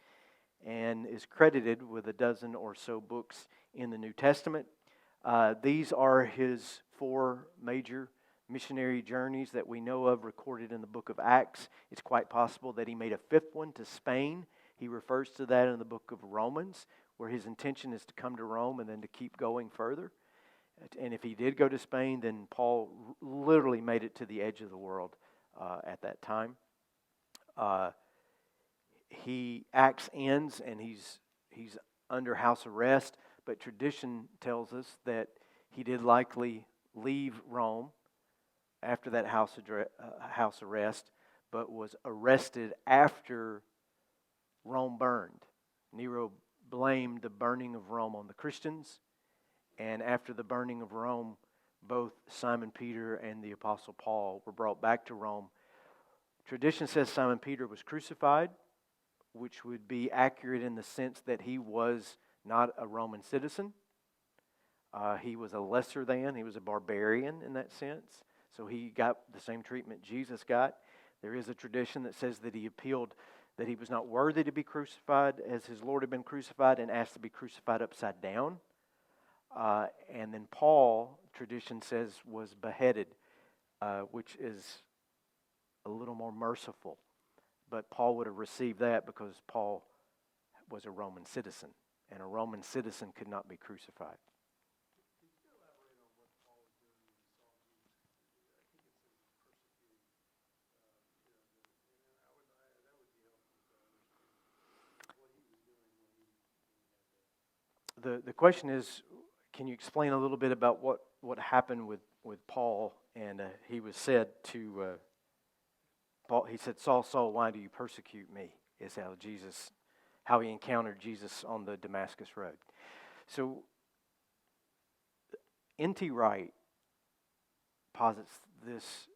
and is credited with a dozen or so books in the New Testament. These are his 4 major missionary journeys that we know of recorded in the book of Acts. It's quite possible that he made a 5th one to Spain. He refers to that in the book of Romans, where his intention is to come to Rome and then to keep going further. And if he did go to Spain, then Paul literally made it to the edge of the world at that time. Acts ends and he's under house arrest, but tradition tells us that he did likely leave Rome after that house arrest, but was arrested after Rome burned. Nero blamed the burning of Rome on the Christians, and after the burning of Rome, both Simon Peter and the Apostle Paul were brought back to Rome. Tradition says Simon Peter was crucified, which would be accurate in the sense that he was not a Roman citizen. He was a lesser than, he was a barbarian in that sense. So he got the same treatment Jesus got. There is a tradition that says that he appealed that he was not worthy to be crucified as his Lord had been crucified and asked to be crucified upside down. And then Paul, tradition says, was beheaded, which is a little more merciful. But Paul would have received that because Paul was a Roman citizen, and a Roman citizen could not be crucified. The question is, can you explain a little bit about what happened with Paul? And he was said to Paul. He said, "Saul, Saul, why do you persecute me?" Is how he encountered Jesus on the Damascus road. So N.T. Wright posits this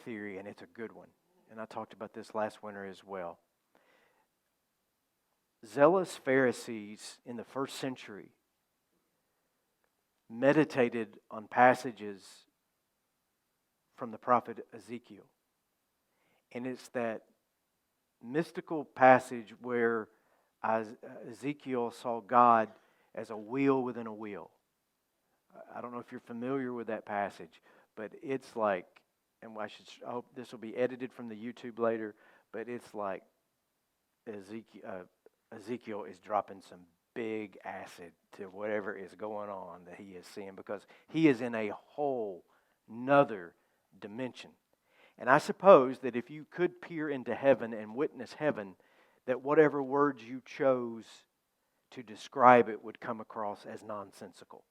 theory, and it's a good one. And I talked about this last winter as well. Zealous Pharisees in the first century meditated on passages from the prophet Ezekiel. And it's that mystical passage where Ezekiel saw God as a wheel within a wheel. I don't know if you're familiar with that passage, but it's like, and I hope this will be edited from the YouTube later, but it's like Ezekiel is dropping some big acid to whatever is going on that he is seeing, because he is in a whole nother dimension. And I suppose that if you could peer into heaven and witness heaven, that whatever words you chose to describe it would come across as nonsensical.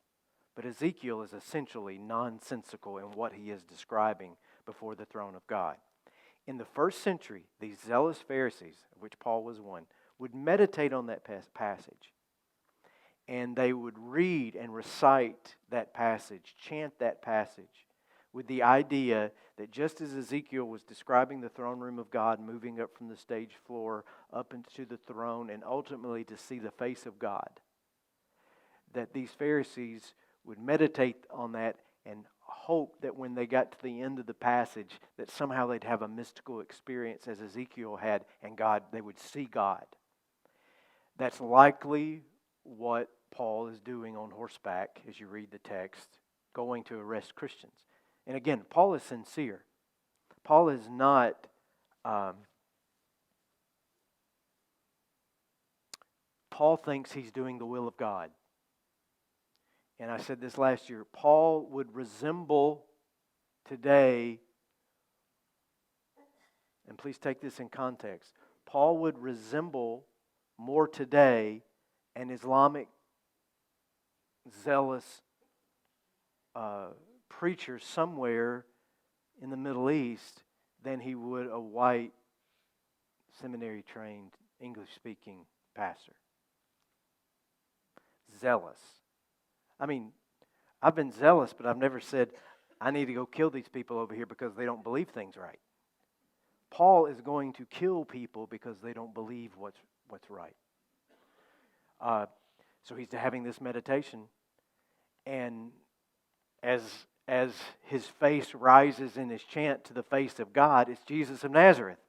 But Ezekiel is essentially nonsensical in what he is describing before the throne of God. In the first century, these zealous Pharisees, of which Paul was one, would meditate on that passage. And they would read and recite that passage, chant that passage, with the idea that just as Ezekiel was describing the throne room of God, moving up from the stage floor up into the throne and ultimately to see the face of God, that these Pharisees would meditate on that and hope that when they got to the end of the passage that somehow they'd have a mystical experience as Ezekiel had, and they would see God. That's likely what Paul is doing on horseback as you read the text, going to arrest Christians. And again, Paul is sincere. Paul is not Paul thinks he's doing the will of God. And I said this last year, Paul would resemble today, and please take this in context, Paul would resemble more today an Islamic zealous preacher somewhere in the Middle East than he would a white seminary-trained English-speaking pastor. Zealous. I mean, I've been zealous, but I've never said, I need to go kill these people over here because they don't believe things right. Paul is going to kill people because they don't believe what's right. So he's having this meditation, and as his face rises in his chant to the face of God, it's Jesus of Nazareth.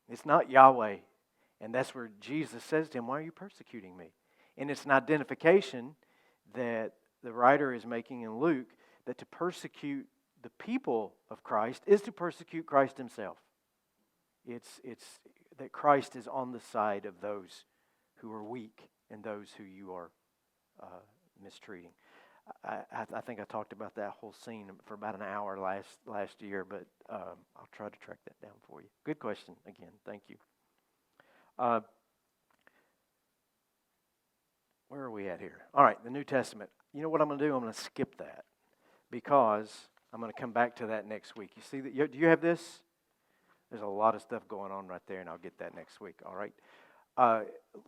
It's not Yahweh. And that's where Jesus says to him, why are you persecuting me? And it's an identification that the writer is making in Luke, that to persecute the people of Christ is to persecute Christ himself. It's that Christ is on the side of those who are weak and those who you are mistreating. I think I talked about that whole scene for about an hour last year, but I'll try to track that down for you. Good question again. Thank you. Where are we at here? All right, the New Testament. You know what I'm going to do? I'm going to skip that because I'm going to come back to that next week. You see that? Do you have this? There's a lot of stuff going on right there, and I'll get that next week. All right.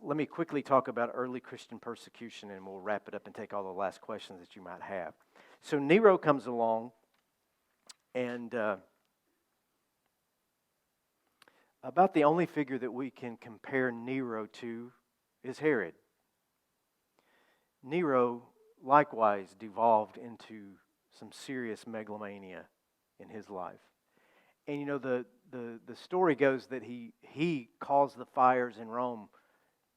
Let me quickly talk about early Christian persecution, and we'll wrap it up and take all the last questions that you might have. So Nero comes along, and about the only figure that we can compare Nero to is Herod. Nero likewise devolved into some serious megalomania in his life. And you know, the story goes that he caused the fires in Rome,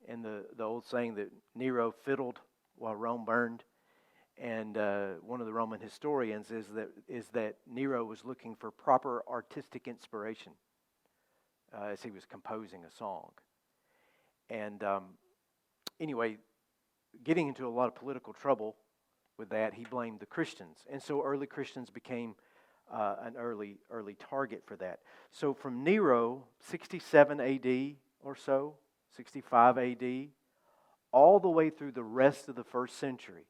and the old saying that Nero fiddled while Rome burned. And one of the Roman historians is that Nero was looking for proper artistic inspiration as he was composing a song. And anyway, getting into a lot of political trouble with that, he blamed the Christians. And so early Christians became an early target for that. So from Nero, 67 AD or so, 65 AD, all the way through the rest of the first century,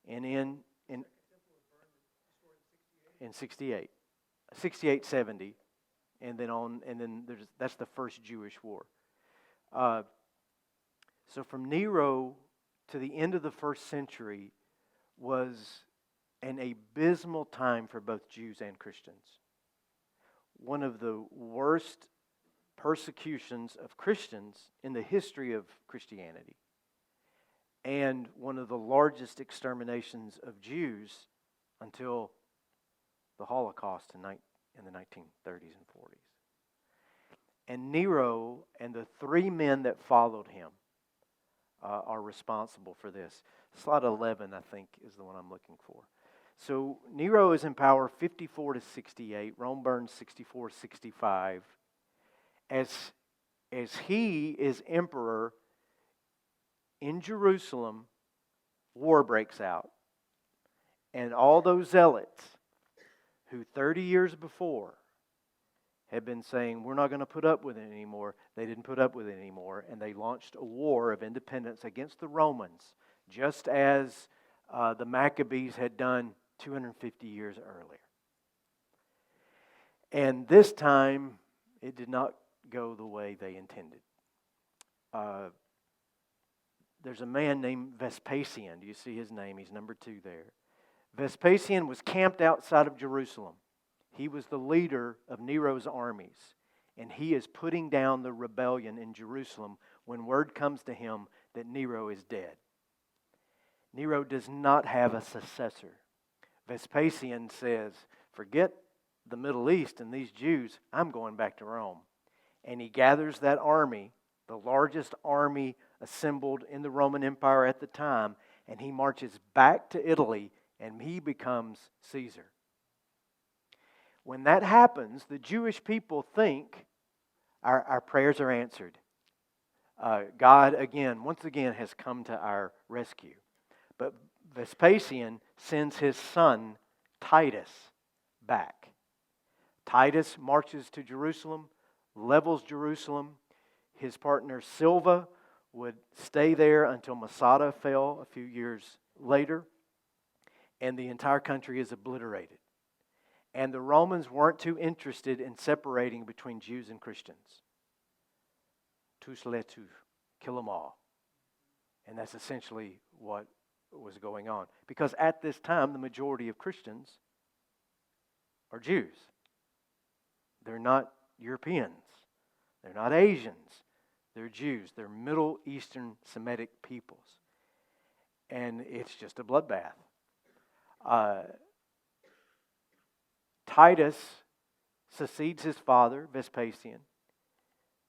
and in 68, 70, and then that's the first Jewish war. So from Nero to the end of the first century was an abysmal time for both Jews and Christians. One of the worst persecutions of Christians in the history of Christianity, and one of the largest exterminations of Jews until the Holocaust in the 1930s and 40s. And Nero and the three men that followed him are responsible for this. Slide 11, I think, is the one I'm looking for. So Nero is in power 54 to 68. Rome burns 64, 65. As he is emperor, in Jerusalem, war breaks out. And all those zealots who 30 years before had been saying, we're not going to put up with it anymore, they didn't put up with it anymore, and they launched a war of independence against the Romans, just as the Maccabees had done 250 years earlier. And this time, it did not go the way they intended. There's a man named Vespasian. Do you see his name? He's number 2 there. Vespasian was camped outside of Jerusalem. He was the leader of Nero's armies, and he is putting down the rebellion in Jerusalem when word comes to him that Nero is dead. Nero does not have a successor. Vespasian says, forget the Middle East and these Jews, I'm going back to Rome. And he gathers that army, the largest army assembled in the Roman Empire at the time, and he marches back to Italy, and he becomes Caesar. When that happens, the Jewish people think our prayers are answered. God, once again, has come to our rescue. But Vespasian sends his son, Titus, back. Titus marches to Jerusalem, levels Jerusalem. His partner, Silva, would stay there until Masada fell a few years later, and the entire country is obliterated. And the Romans weren't too interested in separating between Jews and Christians. Tous les tous, kill them all. And that's essentially what was going on. Because at this time, the majority of Christians are Jews. They're not Europeans. They're not Asians. They're Jews. They're Middle Eastern Semitic peoples. And it's just a bloodbath. Titus succeeds his father, Vespasian.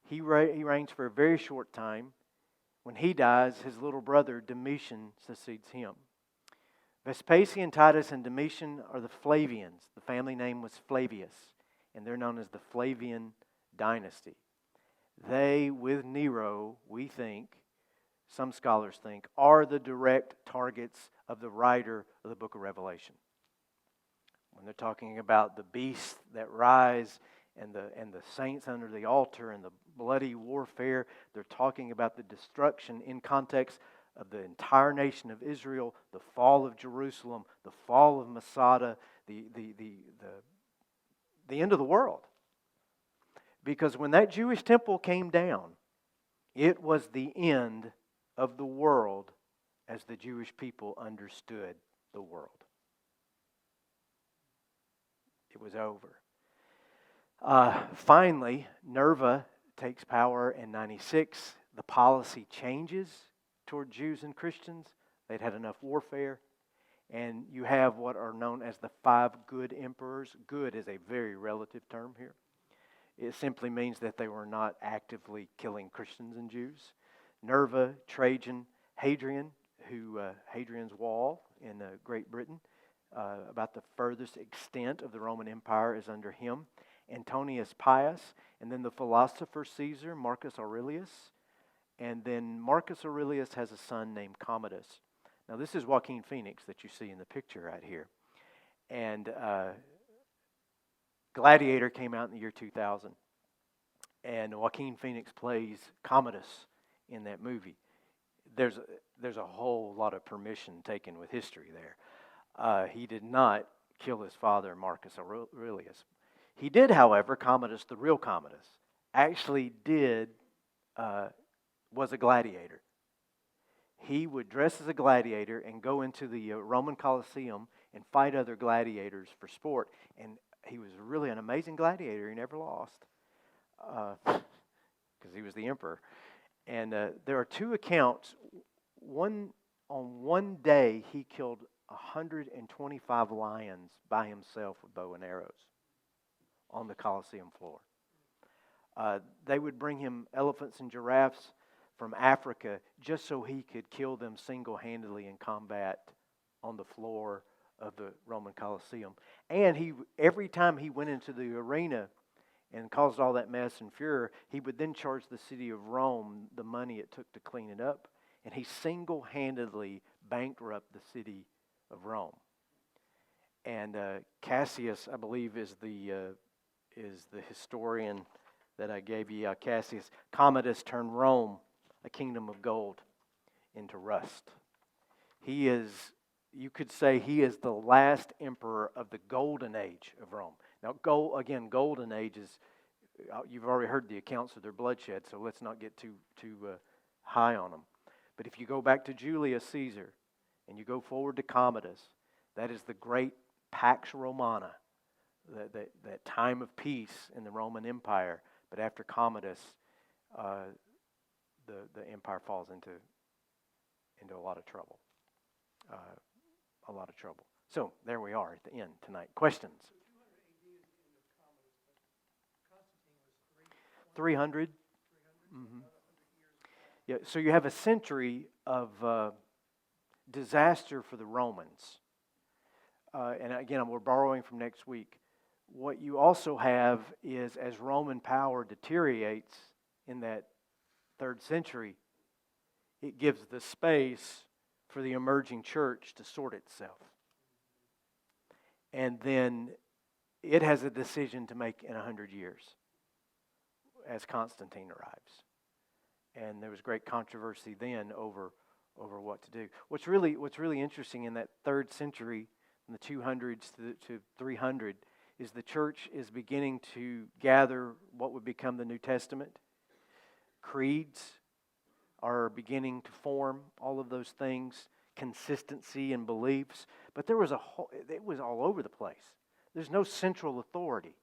He reigns for a very short time. When he dies, his little brother, Domitian, succeeds him. Vespasian, Titus, and Domitian are the Flavians. The family name was Flavius, and they're known as the Flavian dynasty. They, with Nero, we think, some scholars think, are the direct targets of the writer of the book of Revelation. When they're talking about the beasts that rise and the saints under the altar and the bloody warfare, they're talking about the destruction in context of the entire nation of Israel, the fall of Jerusalem, the fall of Masada, the end of the world. Because when that Jewish temple came down, it was the end of the world as the Jewish people understood the world. It was over. Finally, Nerva takes power in 96. The policy changes toward Jews and Christians. They'd had enough warfare. And you have what are known as the 5 good emperors. Good is a very relative term here. It simply means that they were not actively killing Christians and Jews. Nerva, Trajan, Hadrian, Hadrian's Wall in Great Britain, about the furthest extent of the Roman Empire is under him. Antonius Pius, and then the philosopher Caesar, Marcus Aurelius. And then Marcus Aurelius has a son named Commodus. Now this is Joaquin Phoenix that you see in the picture right here. And Gladiator came out in the year 2000. And Joaquin Phoenix plays Commodus in that movie. There's a whole lot of permission taken with history there. He did not kill his father, Marcus Aurelius. He did, however, Commodus, the real Commodus, actually was a gladiator. He would dress as a gladiator and go into the Roman Colosseum and fight other gladiators for sport. And he was really an amazing gladiator. He never lost because he was the emperor. And there are 2 accounts. On one day, he killed 125 lions by himself with bow and arrows on the Colosseum floor. They would bring him elephants and giraffes from Africa just so he could kill them single-handedly in combat on the floor of the Roman Colosseum. And every time he went into the arena and caused all that mess and furor, he would then charge the city of Rome the money it took to clean it up. and he single-handedly bankrupted the city of Rome. And Cassius, I believe, is the historian that I gave you. Cassius, Commodus turned Rome, a kingdom of gold, into rust. He is, you could say, he is the last emperor of the golden age of Rome. Now, golden age is, you've already heard the accounts of their bloodshed, so let's not get too high on them. But if you go back to Julius Caesar and you go forward to Commodus, that is the great Pax Romana, that time of peace in the Roman Empire. But after Commodus, the empire falls into a lot of trouble. So there we are at the end tonight. Questions? 300. Mm-hmm. Yeah. So you have a century of disaster for the Romans. And again, we're borrowing from next week. What you also have is, as Roman power deteriorates in that 3rd century, it gives the space for the emerging church to sort itself. And then it has a decision to make in 100 years as Constantine arrives. And there was great controversy then over what to do. What's really interesting in that 3rd century, in the 200s to 300, is the church is beginning to gather what would become the New Testament. Creeds are beginning to form, all of those things, consistency in beliefs. But it was all over the place. There's no central authority.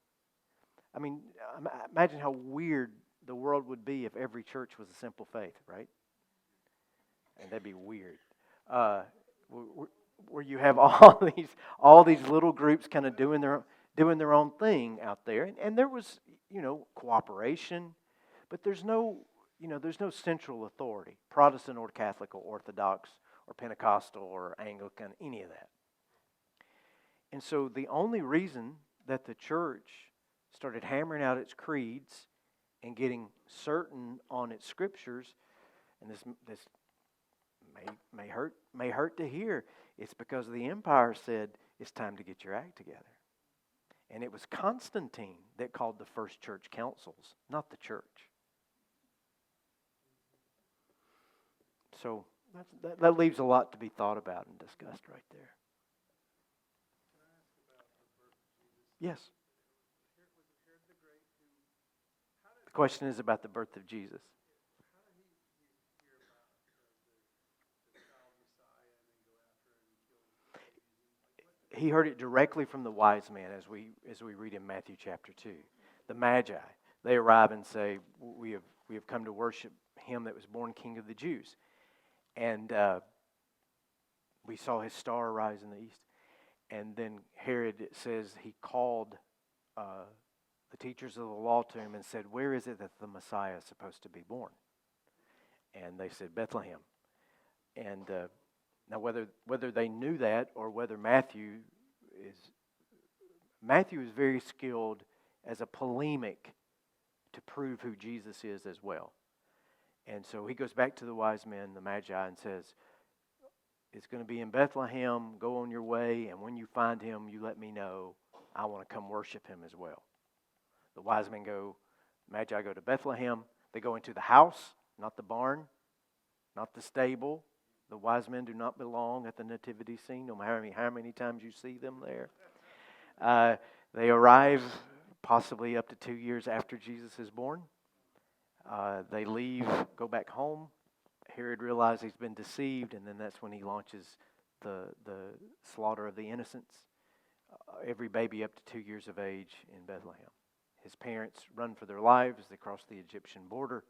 I mean, imagine how weird the world would be if every church was a simple faith, right? And that'd be weird. Where you have all these little groups kind of doing their own thing out there, and there was cooperation, but there's no central authority, Protestant or Catholic or Orthodox or Pentecostal or Anglican, any of that. And so the only reason that the church started hammering out its creeds and getting certain on its scriptures, and this may hurt to hear, it's because the empire said it's time to get your act together. And it was Constantine that called the first church councils, not the church. So that leaves a lot to be thought about and discussed right there. Yes. The question is about the birth of Jesus. He heard it directly from the wise men, as we read in Matthew chapter 2. The Magi, they arrive and say, we have come to worship him that was born King of the Jews. And we saw his star arise in the east. And then Herod, it says, he called the teachers of the law to him and said, where is it that the Messiah is supposed to be born? And they said, Bethlehem. And now whether they knew that or whether Matthew is very skilled as a polemic to prove who Jesus is as well. And so he goes back to the wise men, the Magi, and says, it's going to be in Bethlehem, go on your way, and when you find him, you let me know. I want to come worship him as well. The wise men Magi go to Bethlehem. They go into the house, not the barn, not the stable. The wise men do not belong at the nativity scene, no matter how many times you see them there. They arrive possibly up to 2 years after Jesus is born. They leave, go back home. Herod realizes he's been deceived, and then that's when he launches the slaughter of the innocents. Every baby up to 2 years of age in Bethlehem. His parents run for their lives. They cross the Egyptian border,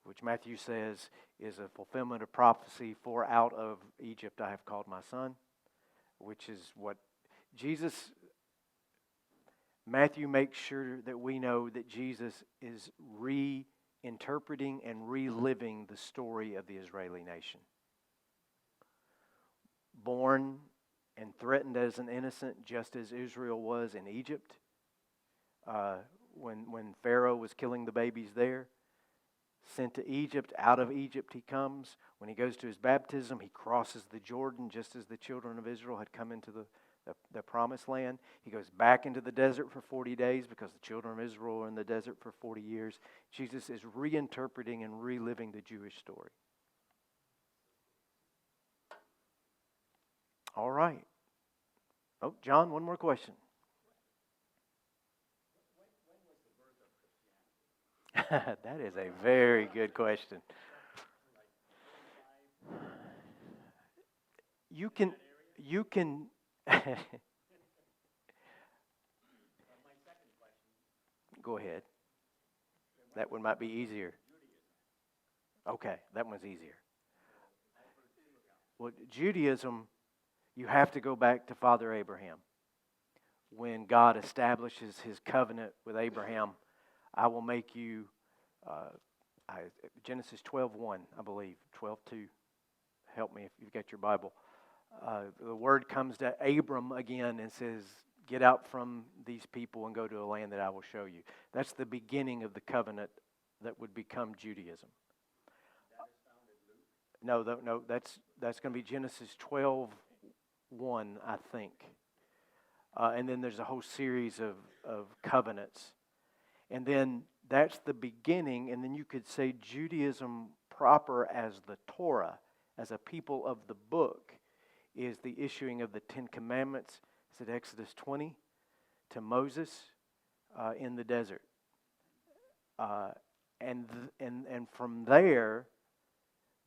which Matthew says is a fulfillment of prophecy, for out of Egypt I have called my son, which is what Matthew makes sure that we know that Jesus is reinterpreting and reliving the story of the Israeli nation. Born and threatened as an innocent, just as Israel was in Egypt, when Pharaoh was killing the babies there. sent to Egypt. Out of Egypt he comes. When he goes to his baptism, he crosses the Jordan just as the children of Israel had come into the promised land. He goes back into the desert for 40 days because the children of Israel are in the desert for 40 years. Jesus is reinterpreting and reliving the Jewish story. All right. Oh, John, one more question. That is a very good question. You can go ahead. That one might be easier. Okay, that one's easier. Well, Judaism, you have to go back to Father Abraham. When God establishes his covenant with Abraham, I will make you, Genesis 12:1, I believe, 12:2. Help me if you've got your Bible. The word comes to Abram again and says, get out from these people and go to a land that I will show you. That's the beginning of the covenant that would become Judaism. No, that's going to be Genesis 12:1, I think. And then there's a whole series of covenants. And then that's the beginning, and then you could say Judaism proper as the Torah, as a people of the book, is the issuing of the Ten Commandments. It's at Exodus 20 to Moses in the desert. And from there,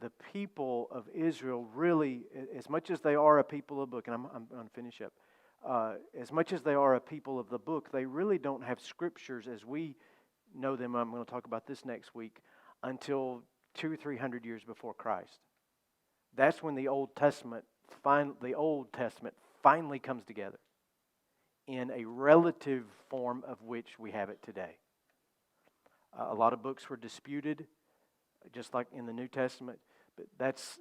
the people of Israel really, as much as they are a people of the book, and I'm going to finish up, as much as they are a people of the book, they really don't have scriptures as we know them. I'm going to talk about this next week, until 200 or 300 years before Christ. That's when the Old Testament finally comes together in a relative form of which we have it today. A lot of books were disputed, just like in the New Testament, but that's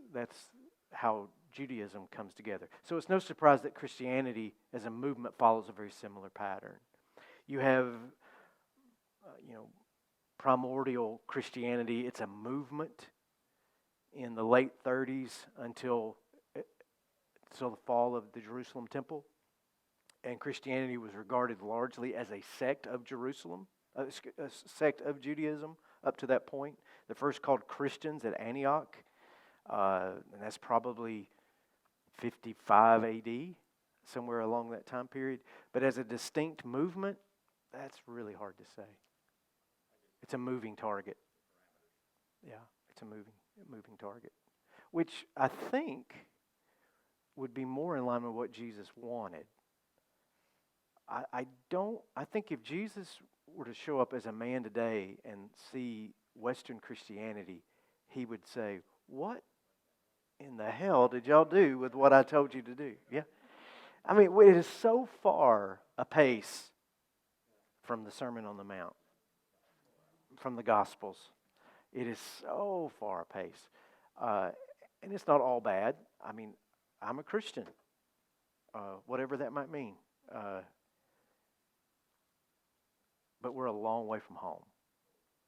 how Judaism comes together. So it's no surprise that Christianity as a movement follows a very similar pattern. You have, primordial Christianity. It's a movement in the late 30s until the fall of the Jerusalem temple. And Christianity was regarded largely as a sect of Jerusalem, a sect of Judaism up to that point. The first called Christians at Antioch, and that's probably 55 AD, somewhere along that time period. But as a distinct movement, that's really hard to say. It's a moving target. Yeah, it's a moving target, which I think would be more in line with what Jesus wanted. I think if Jesus were to show up as a man today and see Western Christianity, he would say, what in the hell did y'all do with what I told you to do? Yeah. I mean, it is so far apace from the Sermon on the Mount, from the Gospels. It is so far apace. And it's not all bad. I mean, I'm a Christian, whatever that might mean. But we're a long way from home.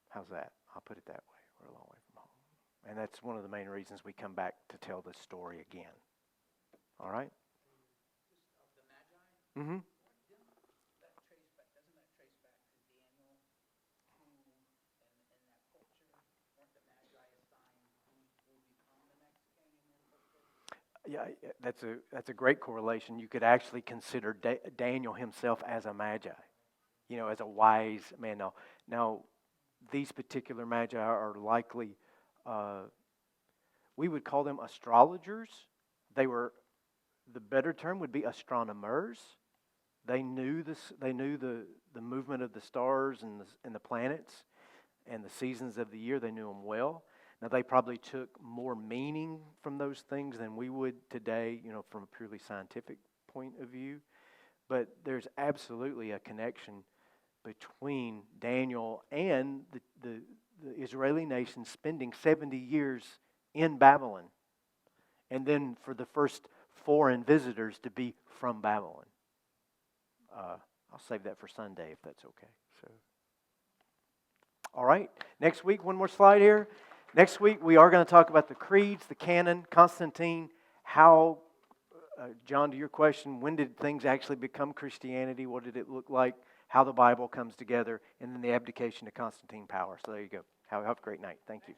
How's that? I'll put it that way. We're a long way from home. And that's one of the main reasons we come back to tell this story again. All right? Mm-hmm. Yeah, that's a great correlation. You could actually consider Daniel himself as a magi, as a wise man. Now, these particular magi are likely, we would call them astrologers. They were, the better term would be astronomers. They knew this. They knew the movement of the stars and the planets and the seasons of the year. They knew them well. Now, they probably took more meaning from those things than we would today, from a purely scientific point of view. But there's absolutely a connection between Daniel and the Israeli nation spending 70 years in Babylon. And then for the first foreign visitors to be from Babylon. I'll save that for Sunday if that's okay. So, All right. Next week, one more slide here. Next week, we are going to talk about the creeds, the canon, Constantine, how, John, to your question, when did things actually become Christianity? What did it look like? How the Bible comes together, and then the abdication of Constantine power. So there you go. Have a great night. Thank you.